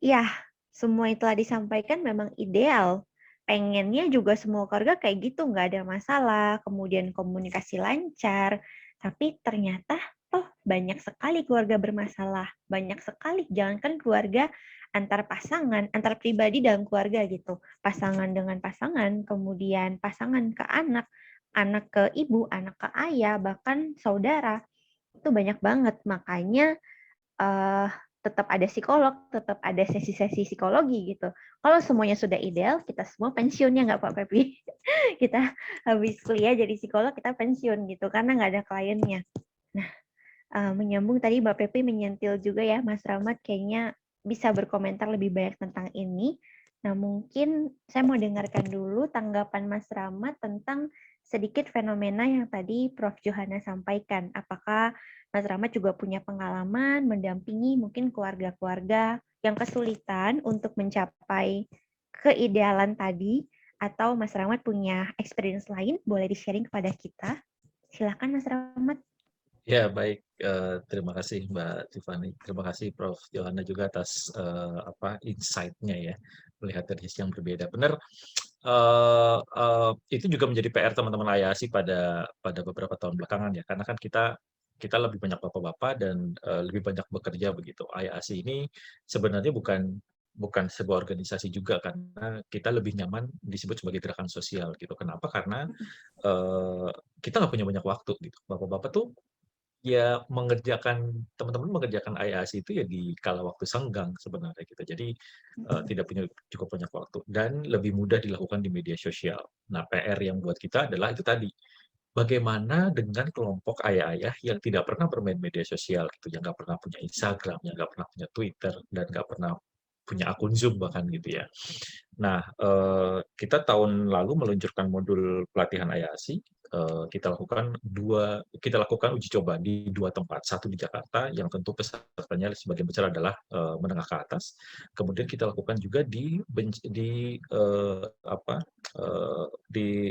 ya semua yang telah disampaikan memang ideal. Pengennya juga semua keluarga kayak gitu, nggak ada masalah, kemudian komunikasi lancar, tapi ternyata toh banyak sekali keluarga bermasalah, banyak sekali, jangankan keluarga antar pasangan, antar pribadi dalam keluarga gitu, pasangan dengan pasangan, kemudian pasangan ke anak, anak ke ibu, anak ke ayah, bahkan saudara, itu banyak banget. Makanya tetap ada psikolog, tetap ada sesi-sesi psikologi gitu. Kalau semuanya sudah ideal, kita semua pensiunnya nggak Pak Pepi? Kita habis kuliah jadi psikolog, kita pensiun gitu, karena nggak ada kliennya. Nah, menyambung tadi Mbak Pepi menyentil juga ya, Mas Rahmat kayaknya bisa berkomentar lebih banyak tentang ini. Nah, mungkin saya mau dengarkan dulu tanggapan Mas Rahmat tentang sedikit fenomena yang tadi Prof. Yohana sampaikan. Apakah Mas Rahmat juga punya pengalaman mendampingi mungkin keluarga-keluarga yang kesulitan untuk mencapai keidealan tadi, atau Mas Rahmat punya experience lain, boleh di-sharing kepada kita? Silakan Mas Rahmat. Ya, baik. Terima kasih Mbak Tiffany. Terima kasih Prof. Yohana juga atas insight-nya ya, melihat dari sisi yang berbeda. Benar, itu juga menjadi PR teman-teman IASI pada beberapa tahun belakangan ya, karena kan kita lebih banyak bapak-bapak dan lebih banyak bekerja begitu. IASI ini sebenarnya bukan bukan sebuah organisasi juga, karena kita lebih nyaman disebut sebagai gerakan sosial gitu. Kenapa? Karena kita nggak punya banyak waktu gitu. Bapak-bapak tuh ya teman-teman mengerjakan IAC itu ya di kala waktu senggang sebenarnya gitu. Jadi tidak punya cukup banyak waktu dan lebih mudah dilakukan di media sosial. Nah, PR yang buat kita adalah itu tadi. Bagaimana dengan kelompok ayah-ayah yang tidak pernah bermain media sosial gitu, yang nggak pernah punya Instagram, yang nggak pernah punya Twitter, dan nggak pernah punya akun Zoom bahkan gitu ya. Nah, kita tahun lalu meluncurkan modul pelatihan IASI. Kita lakukan uji coba di 2 tempat, satu di Jakarta yang tentu pesertanya sebagian besar adalah menengah ke atas. Kemudian kita lakukan juga di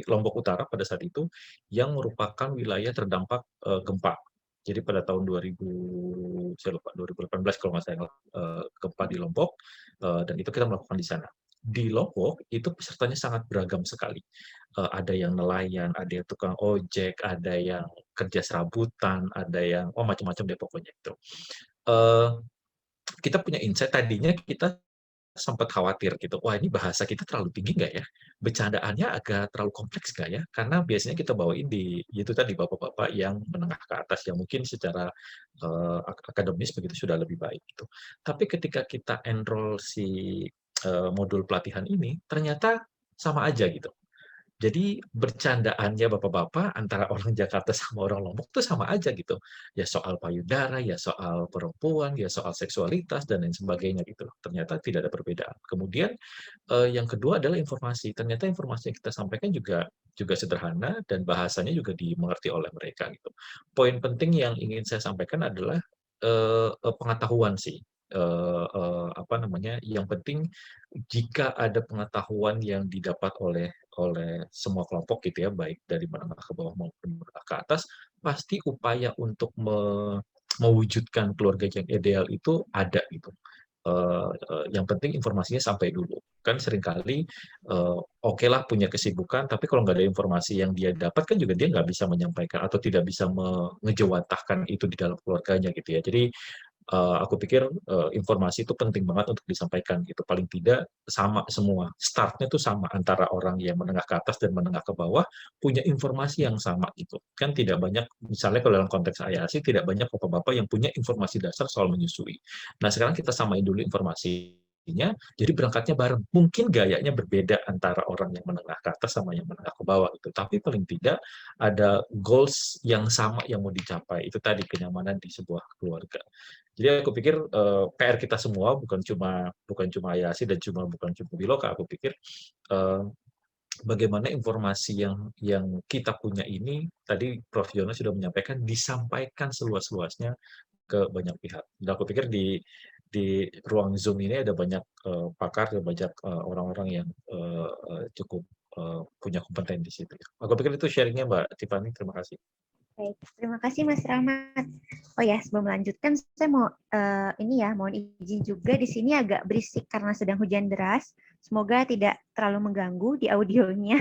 Lombok Utara pada saat itu yang merupakan wilayah terdampak gempa. Jadi pada tahun 2018 kalau nggak salah gempa di Lombok, dan itu kita melakukan di sana. Di Lombok itu pesertanya sangat beragam sekali. Ada yang nelayan, ada yang tukang ojek, ada yang kerja serabutan, ada yang macam-macam deh pokoknya itu. Kita punya insight, tadinya kita sempat khawatir gitu, wah ini bahasa kita terlalu tinggi nggak ya? Bercandaannya agak terlalu kompleks nggak ya? Karena biasanya kita bawain itu tadi bapak-bapak yang menengah ke atas yang mungkin secara akademis begitu sudah lebih baik gitu. Tapi ketika kita enroll si modul pelatihan ini, ternyata sama aja gitu. Jadi bercandaannya bapak-bapak antara orang Jakarta sama orang Lombok tuh sama aja gitu. Ya soal payudara, ya soal perempuan, ya soal seksualitas dan lain sebagainya gitu. Ternyata tidak ada perbedaan. Kemudian yang kedua adalah informasi. Ternyata informasi yang kita sampaikan juga sederhana dan bahasanya juga dimengerti oleh mereka gitu. Poin penting yang ingin saya sampaikan adalah pengetahuan sih. Yang penting jika ada pengetahuan yang didapat oleh semua kelompok gitu ya, baik dari menengah ke bawah maupun menengah ke atas, pasti upaya untuk mewujudkan keluarga yang ideal itu ada gitu. Yang penting informasinya sampai dulu. Kan seringkali oke lah punya kesibukan, tapi kalau nggak ada informasi yang dia dapat kan juga dia nggak bisa menyampaikan atau tidak bisa ngejewantahkan itu di dalam keluarganya gitu ya. Jadi aku pikir informasi itu penting banget untuk disampaikan gitu. Paling tidak sama semua. Startnya tuh sama antara orang yang menengah ke atas dan menengah ke bawah punya informasi yang sama gitu. Kan tidak banyak, misalnya kalau dalam konteks IASI tidak banyak bapak-bapak yang punya informasi dasar soal menyusui. Nah sekarang kita samain dulu informasinya, jadi berangkatnya bareng. Mungkin gayanya berbeda antara orang yang menengah ke atas sama yang menengah ke bawah gitu. Tapi paling tidak ada goals yang sama yang mau dicapai. Itu tadi kenyamanan di sebuah keluarga. Jadi aku pikir PR kita semua bukan cuma IASI dan bukan cuma Biloka. Aku pikir bagaimana informasi yang kita punya ini tadi Prof. Jonas sudah menyampaikan disampaikan seluas-luasnya ke banyak pihak. Dan aku pikir di ruang Zoom ini ada banyak pakar, ada banyak orang-orang yang cukup punya kompeten di situ. Aku pikir itu sharingnya Mbak Tiffany. Terima kasih. Baik, terima kasih Mas Rahmat. Oh ya, sebelum melanjutkan, saya mau mohon izin juga di sini agak berisik karena sedang hujan deras. Semoga tidak terlalu mengganggu di audionya.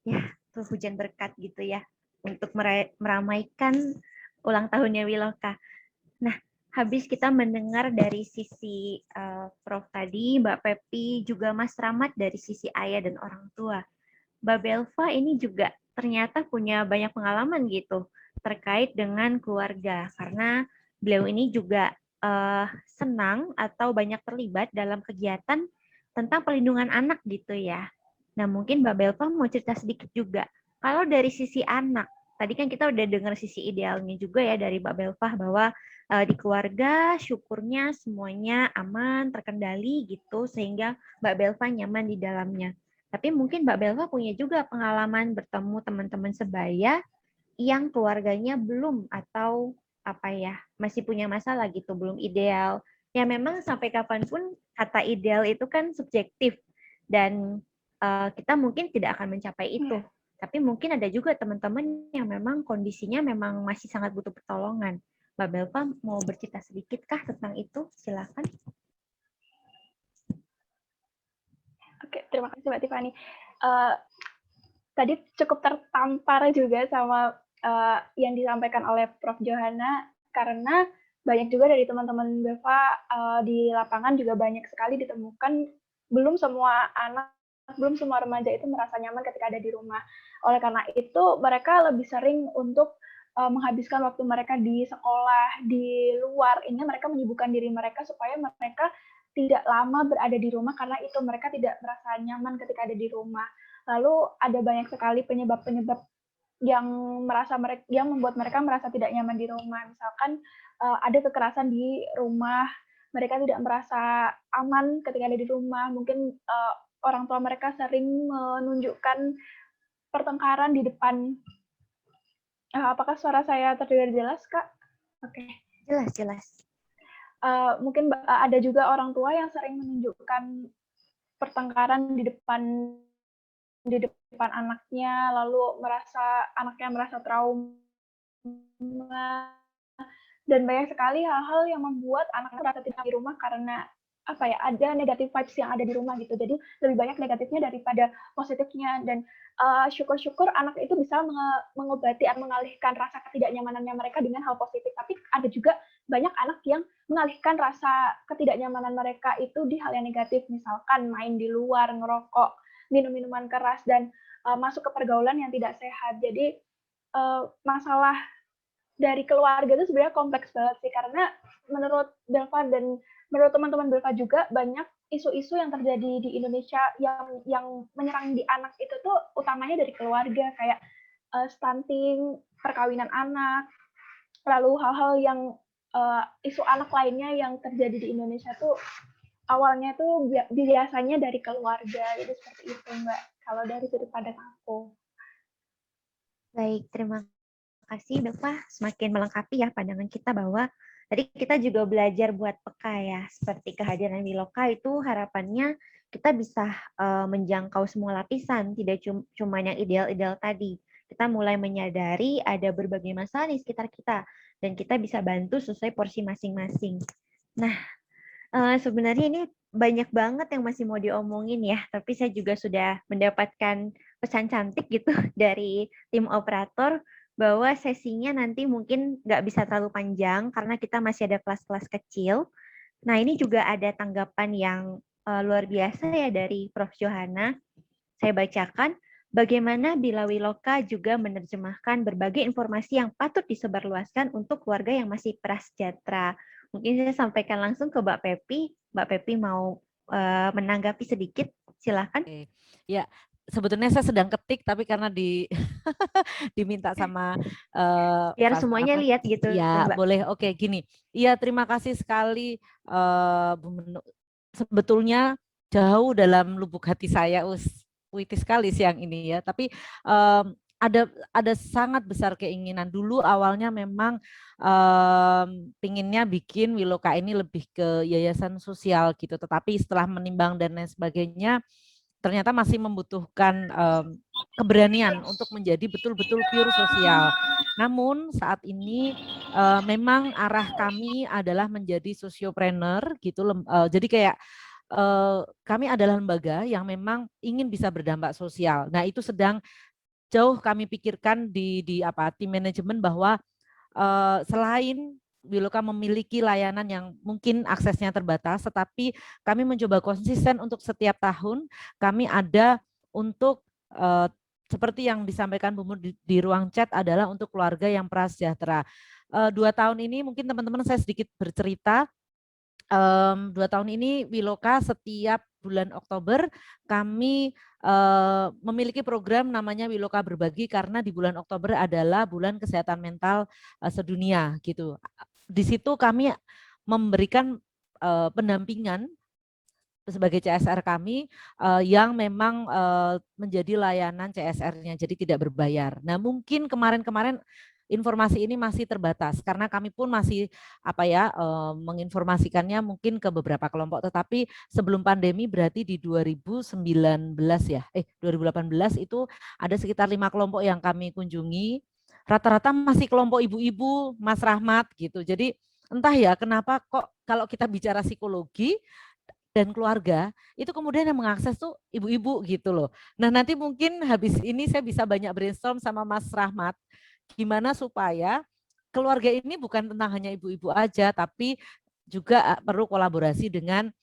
Ya, tuh hujan berkat gitu ya, untuk meramaikan ulang tahunnya Wiloka. Nah, habis kita mendengar dari sisi Prof tadi, Mbak Pepi, juga Mas Rahmat dari sisi ayah dan orang tua. Mbak Belva ini juga ternyata punya banyak pengalaman gitu terkait dengan keluarga, karena beliau ini juga senang atau banyak terlibat dalam kegiatan tentang perlindungan anak gitu ya. Nah mungkin Mbak Belva mau cerita sedikit juga. Kalau dari sisi anak, tadi kan kita udah dengar sisi idealnya juga ya dari Mbak Belva bahwa di keluarga syukurnya semuanya aman, terkendali gitu sehingga Mbak Belva nyaman di dalamnya. Tapi mungkin Mbak Belva punya juga pengalaman bertemu teman-teman sebaya yang keluarganya belum atau masih punya masalah gitu, belum ideal. Ya memang sampai kapanpun kata ideal itu kan subjektif dan kita mungkin tidak akan mencapai itu. Tapi mungkin ada juga teman-teman yang memang kondisinya memang masih sangat butuh pertolongan. Mbak Belva mau bercerita sedikit kah tentang itu? Silakan. Oke, terima kasih Mbak Tiffany. Tadi cukup tertampar juga sama yang disampaikan oleh Prof. Johanna, karena banyak juga dari teman-teman Beva di lapangan juga banyak sekali ditemukan belum semua remaja itu merasa nyaman ketika ada di rumah. Oleh karena itu mereka lebih sering untuk menghabiskan waktu mereka di sekolah, di luar. Ini mereka menyibukkan diri mereka supaya mereka tidak lama berada di rumah karena itu mereka tidak merasa nyaman ketika ada di rumah. Lalu ada banyak sekali penyebab-penyebab yang membuat mereka merasa tidak nyaman di rumah. Misalkan ada kekerasan di rumah, mereka tidak merasa aman ketika ada di rumah. Mungkin orang tua mereka sering menunjukkan pertengkaran di depan. Apakah suara saya terdengar jelas, Kak? Oke. Jelas. Mungkin ada juga orang tua yang sering menunjukkan pertengkaran di depan anaknya, lalu anaknya merasa trauma, dan banyak sekali hal-hal yang membuat anak merasa tidak di rumah karena ada negatif vibes yang ada di rumah gitu. Jadi lebih banyak negatifnya daripada positifnya, dan syukur-syukur anak itu bisa mengobati atau mengalihkan rasa ketidaknyamanannya mereka dengan hal positif. Tapi ada juga banyak anak yang mengalihkan rasa ketidaknyamanan mereka itu di hal yang negatif, misalkan main di luar, ngerokok, minum minuman keras, dan masuk ke pergaulan yang tidak sehat. Jadi masalah dari keluarga itu sebenarnya kompleks banget sih, karena menurut Belva dan menurut teman-teman Belva juga banyak isu-isu yang terjadi di Indonesia yang menyerang di anak itu tuh utamanya dari keluarga, kayak stunting, perkawinan anak, lalu hal-hal yang isu anak lainnya yang terjadi di Indonesia tuh awalnya tuh biasanya dari keluarga. Jadi seperti itu, Mbak, kalau dari sudut pandang aku. Baik, terima kasih Belva, semakin melengkapi ya pandangan kita bahwa tadi kita juga belajar buat peka ya, seperti kehadiran Wiloka itu harapannya kita bisa menjangkau semua lapisan, tidak cuma yang ideal-ideal tadi. Kita mulai menyadari ada berbagai masalah di sekitar kita, dan kita bisa bantu sesuai porsi masing-masing. Nah, sebenarnya ini banyak banget yang masih mau diomongin ya, tapi saya juga sudah mendapatkan pesan cantik gitu dari tim operator, bahwa sesinya nanti mungkin nggak bisa terlalu panjang karena kita masih ada kelas-kelas kecil. Nah, ini juga ada tanggapan yang luar biasa ya dari Prof. Johana. Saya bacakan, bagaimana bila Wiloka juga menerjemahkan berbagai informasi yang patut disebarluaskan untuk keluarga yang masih prasejahtera. Mungkin saya sampaikan langsung ke Mbak Pepi. Mbak Pepi mau menanggapi sedikit, silakan. Ya, sebetulnya saya sedang ketik, tapi karena diminta sama biar semuanya lihat gitu. Ya, Mbak. Boleh. Oke, gini. Iya, terima kasih sekali Bu Menu. Sebetulnya jauh dalam lubuk hati saya, puitis sekali siang ini ya. Tapi ada sangat besar keinginan. Dulu awalnya memang pinginnya bikin Wiloka ini lebih ke yayasan sosial gitu. Tetapi setelah menimbang dan lain sebagainya, ternyata masih membutuhkan keberanian untuk menjadi betul-betul pure sosial. Namun saat ini memang arah kami adalah menjadi sosiopreneur gitu. Jadi kayak kami adalah lembaga yang memang ingin bisa berdampak sosial. Nah, itu sedang jauh kami pikirkan di tim manajemen bahwa selain Wiloka memiliki layanan yang mungkin aksesnya terbatas, tetapi kami mencoba konsisten untuk setiap tahun kami ada untuk seperti yang disampaikan Bu Mur di ruang chat adalah untuk keluarga yang prasejahtera. 2 tahun ini mungkin teman-teman saya sedikit bercerita. 2 tahun ini Wiloka setiap bulan Oktober kami memiliki program namanya Wiloka Berbagi, karena di bulan Oktober adalah bulan kesehatan mental sedunia gitu. Di situ kami memberikan pendampingan sebagai CSR kami yang memang menjadi layanan CSR-nya, jadi tidak berbayar. Nah, mungkin kemarin-kemarin informasi ini masih terbatas karena kami pun masih menginformasikannya mungkin ke beberapa kelompok, tetapi sebelum pandemi berarti di 2019 ya 2018 itu ada sekitar 5 kelompok yang kami kunjungi, rata-rata masih kelompok ibu-ibu, Mas Rahmat gitu. Jadi entah ya kenapa kok kalau kita bicara psikologi dan keluarga itu kemudian yang mengakses tuh ibu-ibu gitu loh. Nah, nanti mungkin habis ini saya bisa banyak brainstorm sama Mas Rahmat gimana supaya keluarga ini bukan tentang hanya ibu-ibu aja, tapi juga perlu kolaborasi dengan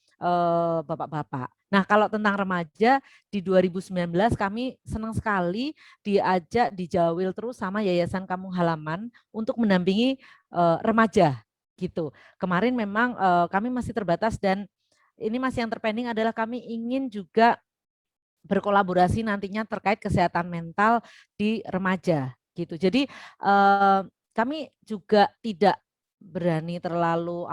bapak-bapak. Nah, kalau tentang remaja di 2019 kami senang sekali diajak dijawil terus sama Yayasan Kampung Halaman untuk mendampingi remaja gitu. Kemarin memang kami masih terbatas dan ini masih yang terpending adalah kami ingin juga berkolaborasi nantinya terkait kesehatan mental di remaja gitu. Jadi kami juga tidak berani terlalu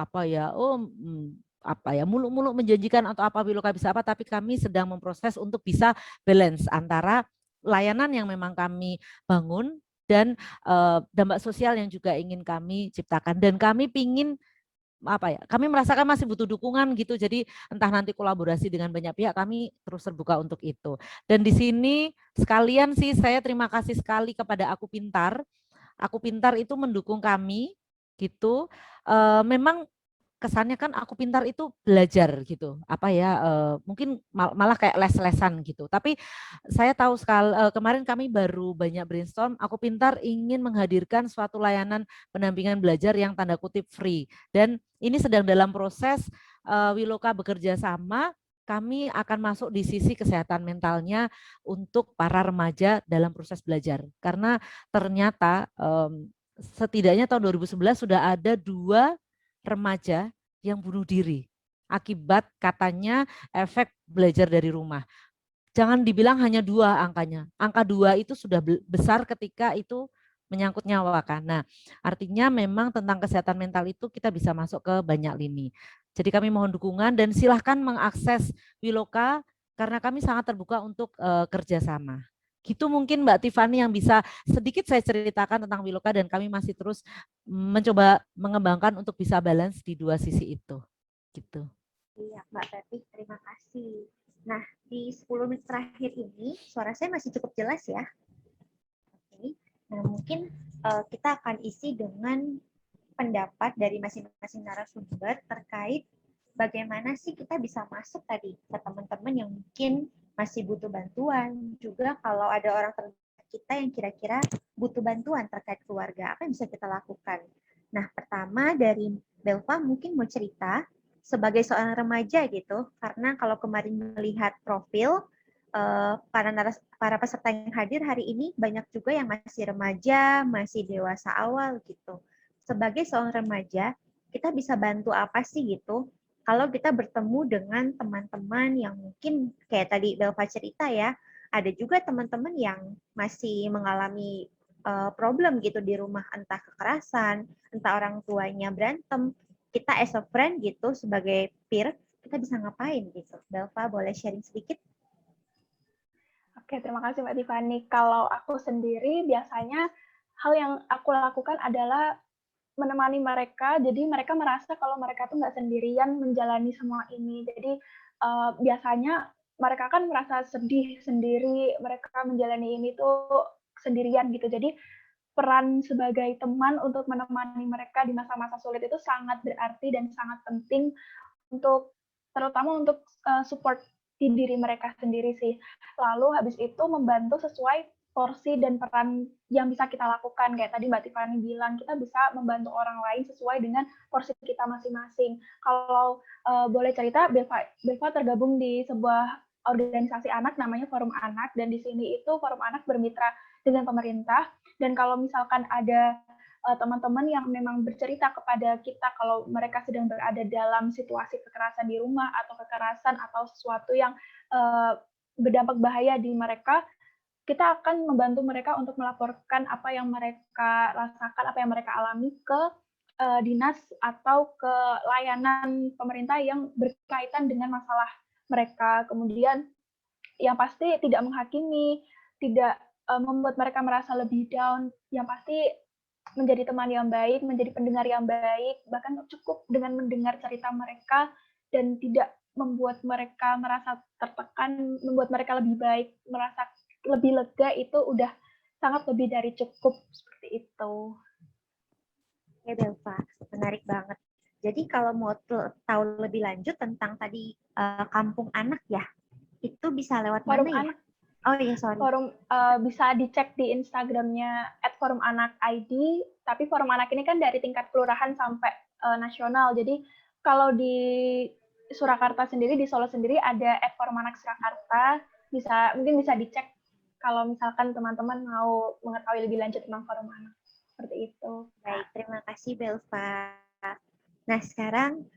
muluk-muluk menjanjikan atau apa Wiloka bisa apa, tapi kami sedang memproses untuk bisa balance antara layanan yang memang kami bangun dan dampak sosial yang juga ingin kami ciptakan. Dan kami pingin kami merasakan masih butuh dukungan gitu. Jadi entah nanti kolaborasi dengan banyak pihak, kami terus terbuka untuk itu. Dan di sini sekalian sih saya terima kasih sekali kepada Aku Pintar. Aku Pintar itu mendukung kami gitu. Memang kesannya kan Aku Pintar itu belajar gitu, mungkin malah kayak les-lesan gitu. Tapi saya tahu sekali kemarin kami baru banyak brainstorm, Aku Pintar ingin menghadirkan suatu layanan pendampingan belajar yang tanda kutip free. Dan ini sedang dalam proses Wiloka bekerja sama, kami akan masuk di sisi kesehatan mentalnya untuk para remaja dalam proses belajar. Karena ternyata setidaknya tahun 2011 sudah ada 2 remaja yang bunuh diri akibat katanya efek belajar dari rumah. Jangan dibilang hanya 2 angkanya. Angka 2 itu sudah besar ketika itu menyangkut nyawa kan. Nah, artinya memang tentang kesehatan mental itu kita bisa masuk ke banyak lini. Jadi kami mohon dukungan dan silahkan mengakses Wiloka karena kami sangat terbuka untuk kerjasama. Gitu mungkin Mbak Tiffany yang bisa sedikit saya ceritakan tentang Wiloka dan kami masih terus mencoba mengembangkan untuk bisa balance di 2 sisi itu. Gitu. Iya, Mbak Pepi, terima kasih. Nah, di 10 menit terakhir ini suara saya masih cukup jelas ya. Oke. Nah, mungkin kita akan isi dengan pendapat dari masing-masing narasumber terkait bagaimana sih kita bisa masuk tadi ke teman-teman yang mungkin masih butuh bantuan, juga kalau ada orang terdekat kita yang kira-kira butuh bantuan terkait keluarga, apa yang bisa kita lakukan? Nah, pertama dari Belva mungkin mau cerita sebagai seorang remaja gitu, karena kalau kemarin melihat profil para peserta yang hadir hari ini banyak juga yang masih remaja, masih dewasa awal gitu. Sebagai seorang remaja, kita bisa bantu apa sih gitu? Kalau kita bertemu dengan teman-teman yang mungkin kayak tadi Belva cerita ya, ada juga teman-teman yang masih mengalami problem gitu di rumah, entah kekerasan, entah orang tuanya berantem. Kita as a friend gitu, sebagai peer, kita bisa ngapain gitu? Belva boleh sharing sedikit? Oke, terima kasih Mbak Tiffany. Kalau aku sendiri biasanya hal yang aku lakukan adalah menemani mereka, jadi mereka merasa kalau mereka tuh nggak sendirian menjalani semua ini. Jadi biasanya mereka kan merasa sedih sendiri, mereka menjalani ini tuh sendirian gitu. Jadi peran sebagai teman untuk menemani mereka di masa-masa sulit itu sangat berarti dan sangat penting untuk terutama untuk support di diri mereka sendiri sih. Lalu habis itu membantu sesuai porsi dan peran yang bisa kita lakukan. Kayak tadi Mbak Tiffany bilang, kita bisa membantu orang lain sesuai dengan porsi kita masing-masing. Kalau boleh cerita, Belva tergabung di sebuah organisasi anak namanya Forum Anak, dan di sini itu Forum Anak bermitra dengan pemerintah. Dan kalau misalkan ada teman-teman yang memang bercerita kepada kita kalau mereka sedang berada dalam situasi kekerasan di rumah atau kekerasan atau sesuatu yang berdampak bahaya di mereka, kita akan membantu mereka untuk melaporkan apa yang mereka rasakan, apa yang mereka alami ke dinas atau ke layanan pemerintah yang berkaitan dengan masalah mereka. Kemudian yang pasti tidak menghakimi, tidak membuat mereka merasa lebih down, yang pasti menjadi teman yang baik, menjadi pendengar yang baik, bahkan cukup dengan mendengar cerita mereka dan tidak membuat mereka merasa tertekan, membuat mereka lebih baik, merasa lebih lega, itu udah sangat lebih dari cukup, seperti itu. Oke Belva, menarik banget. Jadi kalau mau tahu lebih lanjut tentang tadi kampung anak ya, itu bisa lewat Forum mana ya? Anak. Oh iya, sorry. Forum bisa dicek di Instagramnya @forumanak.id, tapi forum anak ini kan dari tingkat kelurahan sampai nasional. Jadi kalau di Surakarta sendiri, di Solo sendiri ada @forumanak Surakarta, mungkin bisa dicek kalau misalkan teman-teman mau mengetahui lebih lanjut tentang forum anak. Seperti itu. Baik, terima kasih Belva. Nah, sekarang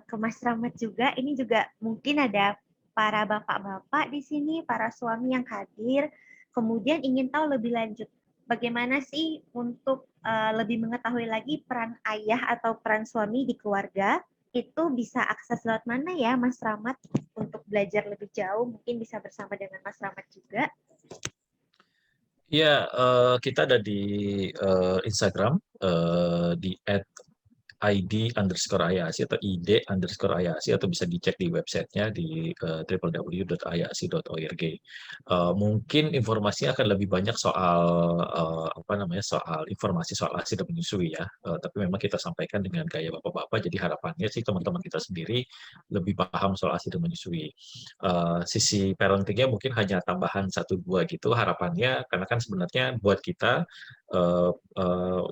ke Mas Rahmat juga, ini juga mungkin ada para bapak-bapak di sini, para suami yang hadir, kemudian ingin tahu lebih lanjut, bagaimana sih untuk lebih mengetahui lagi peran ayah atau peran suami di keluarga, itu bisa akses lewat mana ya Mas Rahmat untuk belajar lebih jauh, mungkin bisa bersama dengan Mas Rahmat juga. Ya, kita ada di Instagram di @id_ayasi atau id_ayasi atau bisa dicek di websitenya di www.ayasi.org. Mungkin informasinya akan lebih banyak soal soal informasi soal ASI dan menyusui ya. Tapi memang kita sampaikan dengan gaya bapak-bapak. Jadi harapannya sih teman-teman kita sendiri lebih paham soal ASI dan menyusui. Sisi parentingnya mungkin hanya tambahan 1-2 gitu harapannya, karena kan sebenarnya buat kita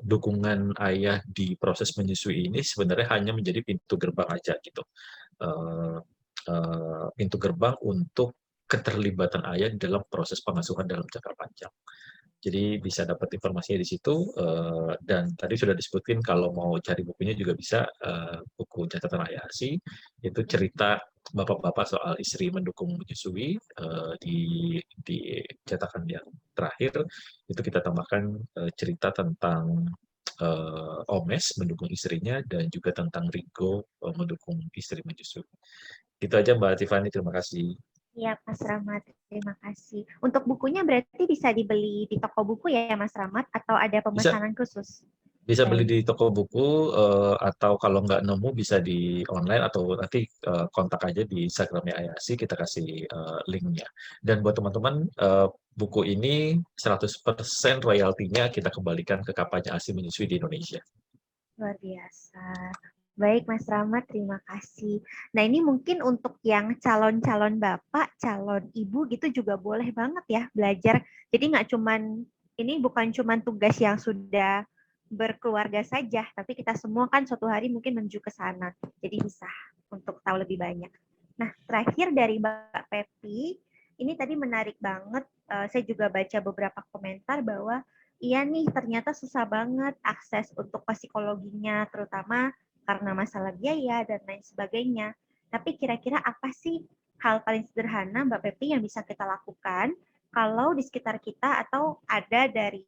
dukungan ayah di proses menyusui ini sebenarnya hanya menjadi pintu gerbang aja gitu. Pintu gerbang untuk keterlibatan ayah di dalam proses pengasuhan dalam jangka panjang. Jadi bisa dapat informasinya di situ, dan tadi sudah disebutin kalau mau cari bukunya juga bisa, buku catatan ayah ASI, itu cerita bapak-bapak soal istri mendukung menyusui, di cetakan yang terakhir, itu kita tambahkan cerita tentang Omes mendukung istrinya dan juga tentang Rigo mendukung istri menyusui. Itu aja Mbak Tiffany, terima kasih. Iya, Mas Rahmat, terima kasih. Untuk bukunya berarti bisa dibeli di toko buku ya, Mas Rahmat, atau ada pemesanan khusus? Bisa beli di toko buku, atau kalau nggak nemu bisa di online, atau nanti kontak aja di Instagramnya Ayasi, kita kasih linknya. Dan buat teman-teman, buku ini 100% royaltinya kita kembalikan ke kampanye ASI menyusui di Indonesia. Luar biasa. Baik, Mas Rahmat, terima kasih. Nah, ini mungkin untuk yang calon-calon bapak, calon ibu gitu juga boleh banget ya belajar. Jadi ini bukan cuman tugas yang sudah berkeluarga saja, tapi kita semua kan suatu hari mungkin menuju ke sana. Jadi bisa untuk tahu lebih banyak. Nah, terakhir dari Mbak Pepi, ini tadi menarik banget. Saya juga baca beberapa komentar bahwa iya nih, ternyata susah banget akses untuk psikologinya, terutama karena masalah biaya dan lain sebagainya. Tapi kira-kira apa sih hal paling sederhana Mbak Pepi yang bisa kita lakukan kalau di sekitar kita atau ada dari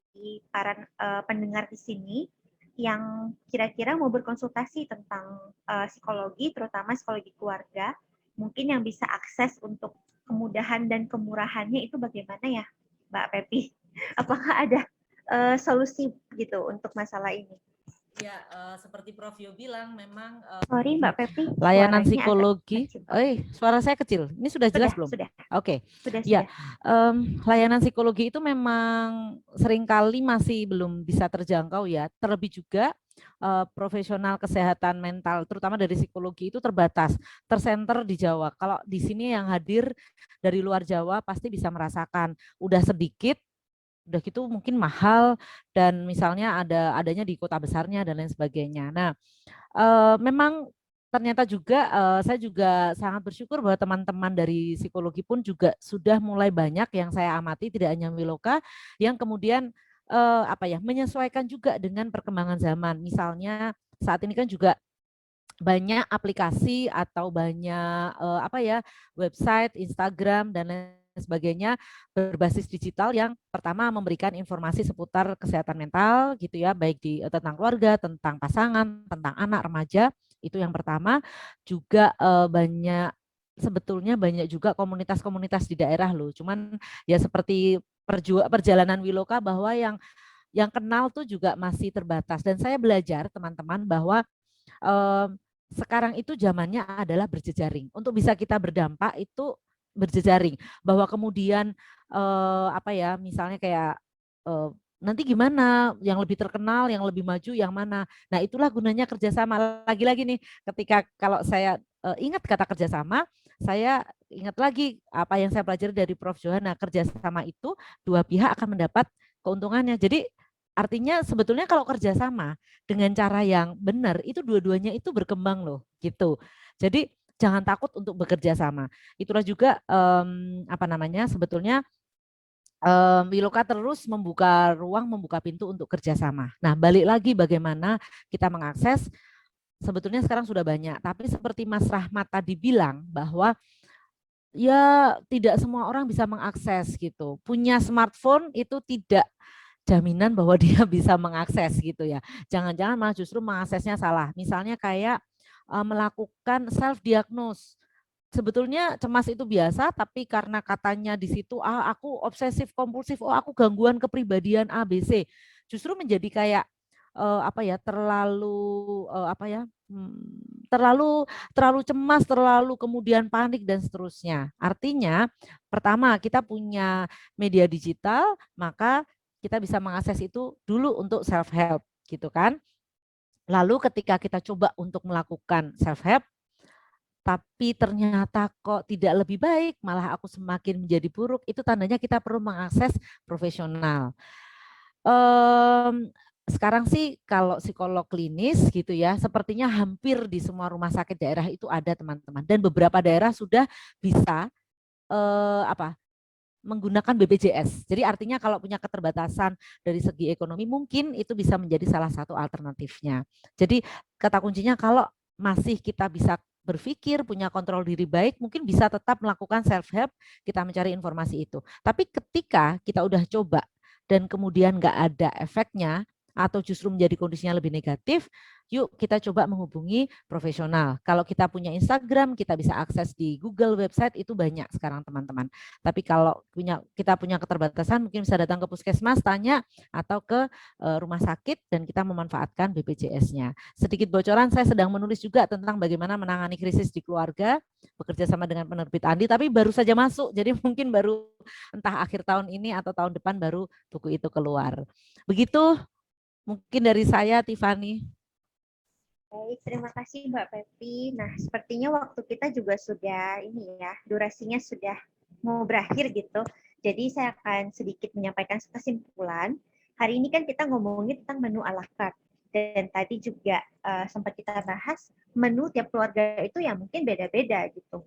para pendengar di sini yang kira-kira mau berkonsultasi tentang psikologi, terutama psikologi keluarga, mungkin yang bisa akses untuk kemudahan dan kemurahannya itu bagaimana ya Mbak Pepi? Apakah ada solusi gitu untuk masalah ini? Ya, seperti Prof. Yo bilang, memang sorry Mbak Pepi, layanan psikologi. Suara saya kecil. Ini sudah jelas belum? Sudah. Oke. Sudah. Layanan psikologi itu memang seringkali masih belum bisa terjangkau ya. Terlebih juga profesional kesehatan mental, terutama dari psikologi itu terbatas, tersenter di Jawa. Kalau di sini yang hadir dari luar Jawa pasti bisa merasakan udah sedikit. Udah gitu mungkin mahal dan misalnya adanya di kota besarnya dan lain sebagainya. Nah, memang ternyata juga saya juga sangat bersyukur bahwa teman-teman dari psikologi pun juga sudah mulai banyak yang saya amati, tidak hanya Wiloka, yang kemudian menyesuaikan juga dengan perkembangan zaman. Misalnya saat ini kan juga banyak aplikasi atau banyak website, Instagram dan lain sebagainya berbasis digital yang pertama memberikan informasi seputar kesehatan mental gitu ya, baik tentang keluarga, tentang pasangan, tentang anak remaja, itu yang pertama. Juga sebetulnya banyak juga komunitas-komunitas di daerah loh. Cuman ya seperti perjalanan Wiloka bahwa yang kenal tuh juga masih terbatas, dan saya belajar teman-teman bahwa sekarang itu zamannya adalah berjejaring. Untuk bisa kita berdampak itu berjejaring, bahwa kemudian misalnya kayak nanti gimana, yang lebih terkenal, yang lebih maju, yang mana. Nah, itulah gunanya kerjasama. Lagi-lagi nih, ketika kalau saya ingat kata kerjasama, saya ingat lagi apa yang saya pelajari dari Prof. Johanna, kerjasama itu dua pihak akan mendapat keuntungannya. Jadi artinya sebetulnya kalau kerjasama dengan cara yang benar itu dua-duanya itu berkembang loh gitu. Jadi jangan takut untuk bekerja sama. Itulah juga sebetulnya Wiloka terus membuka ruang, membuka pintu untuk kerjasama. Nah, balik lagi bagaimana kita mengakses. Sebetulnya sekarang sudah banyak, tapi seperti Mas Rahmat tadi bilang bahwa ya tidak semua orang bisa mengakses gitu. Punya smartphone itu tidak jaminan bahwa dia bisa mengakses gitu ya. Jangan-jangan malah justru mengaksesnya salah. Misalnya kayak melakukan self diagnose. Sebetulnya cemas itu biasa, tapi karena katanya di situ aku obsesif kompulsif, aku gangguan kepribadian ABC, justru menjadi kayak terlalu cemas, terlalu kemudian panik dan seterusnya. Artinya, pertama kita punya media digital, maka kita bisa mengakses itu dulu untuk self help, gitu kan? Lalu ketika kita coba untuk melakukan self help, tapi ternyata kok tidak lebih baik, malah aku semakin menjadi buruk, itu tandanya kita perlu mengakses profesional. Sekarang sih kalau psikolog klinis gitu ya, sepertinya hampir di semua rumah sakit daerah itu ada teman-teman, dan beberapa daerah sudah bisa menggunakan BPJS. Jadi artinya kalau punya keterbatasan dari segi ekonomi mungkin itu bisa menjadi salah satu alternatifnya. Jadi kata kuncinya kalau masih kita bisa berpikir, punya kontrol diri baik, mungkin bisa tetap melakukan self help, kita mencari informasi itu. Tapi ketika kita udah coba dan kemudian nggak ada efeknya atau justru menjadi kondisinya lebih negatif, yuk kita coba menghubungi profesional. Kalau kita punya Instagram, kita bisa akses di Google website, itu banyak sekarang teman-teman. Tapi kalau kita punya keterbatasan, mungkin bisa datang ke puskesmas, tanya, atau ke rumah sakit, dan kita memanfaatkan BPJS-nya. Sedikit bocoran, saya sedang menulis juga tentang bagaimana menangani krisis di keluarga, bekerja sama dengan penerbit Andi, tapi baru saja masuk, jadi mungkin baru entah akhir tahun ini atau tahun depan baru buku itu keluar. Begitu mungkin dari saya, Tiffany. Baik, terima kasih Mbak Pepi. Nah, sepertinya waktu kita juga sudah durasinya sudah mau berakhir gitu. Jadi saya akan sedikit menyampaikan kesimpulan. Hari ini kan kita ngomongin tentang menu à la carte. Dan tadi juga sempat kita bahas menu tiap keluarga itu yang mungkin beda-beda gitu.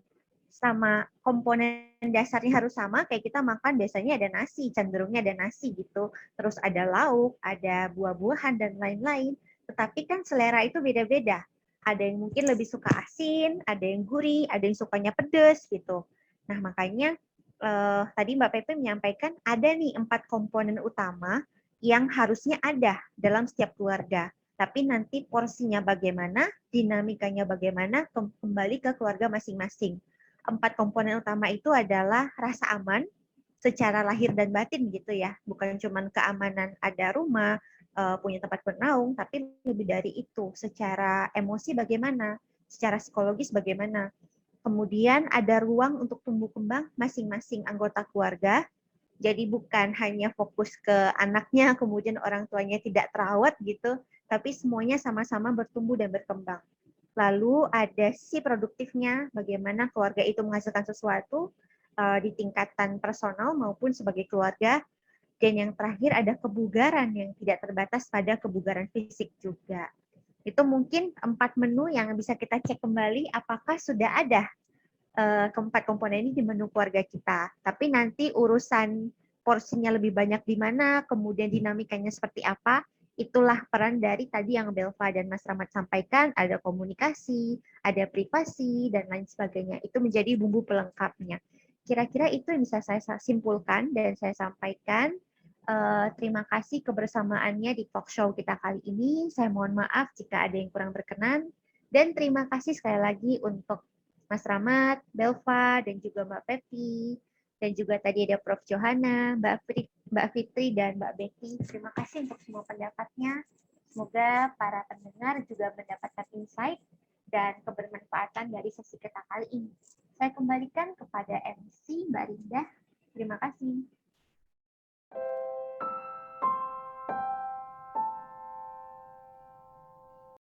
Sama komponen dasarnya harus sama, kayak kita makan biasanya ada nasi, cenderungnya ada nasi gitu. Terus ada lauk, ada buah-buahan, dan lain-lain. Tetapi kan selera itu beda-beda. Ada yang mungkin lebih suka asin, ada yang gurih, ada yang sukanya pedas gitu. Nah makanya tadi Mbak Pepe menyampaikan ada nih 4 komponen utama yang harusnya ada dalam setiap keluarga. Tapi nanti porsinya bagaimana, dinamikanya bagaimana, kembali ke keluarga masing-masing. 4 komponen utama itu adalah rasa aman secara lahir dan batin gitu ya. Bukan cuma keamanan ada rumah, punya tempat bernaung, tapi lebih dari itu, secara emosi bagaimana, secara psikologis bagaimana. Kemudian ada ruang untuk tumbuh kembang masing-masing anggota keluarga, jadi bukan hanya fokus ke anaknya, kemudian orang tuanya tidak terawat gitu, tapi semuanya sama-sama bertumbuh dan berkembang. Lalu ada sisi produktifnya, bagaimana keluarga itu menghasilkan sesuatu di tingkatan personal maupun sebagai keluarga. Dan yang terakhir ada kebugaran yang tidak terbatas pada kebugaran fisik juga. Itu mungkin 4 menu yang bisa kita cek kembali apakah sudah ada keempat komponen ini di menu keluarga kita. Tapi nanti urusan porsinya lebih banyak di mana, kemudian dinamikanya seperti apa, itulah peran dari tadi yang Belva dan Mas Rahmat sampaikan, ada komunikasi, ada privasi, dan lain sebagainya. Itu menjadi bumbu pelengkapnya. Kira-kira itu yang bisa saya simpulkan dan saya sampaikan. Terima kasih kebersamaannya di talk show kita kali ini. Saya mohon maaf jika ada yang kurang berkenan. Dan terima kasih sekali lagi untuk Mas Rahmat, Belva, dan juga Mbak Pepi. Dan juga tadi ada Prof. Johanna, Mbak Fitri, dan Mbak Becky. Terima kasih untuk semua pendapatnya. Semoga para pendengar juga mendapatkan insight dan kebermanfaatan dari sesi kita kali ini.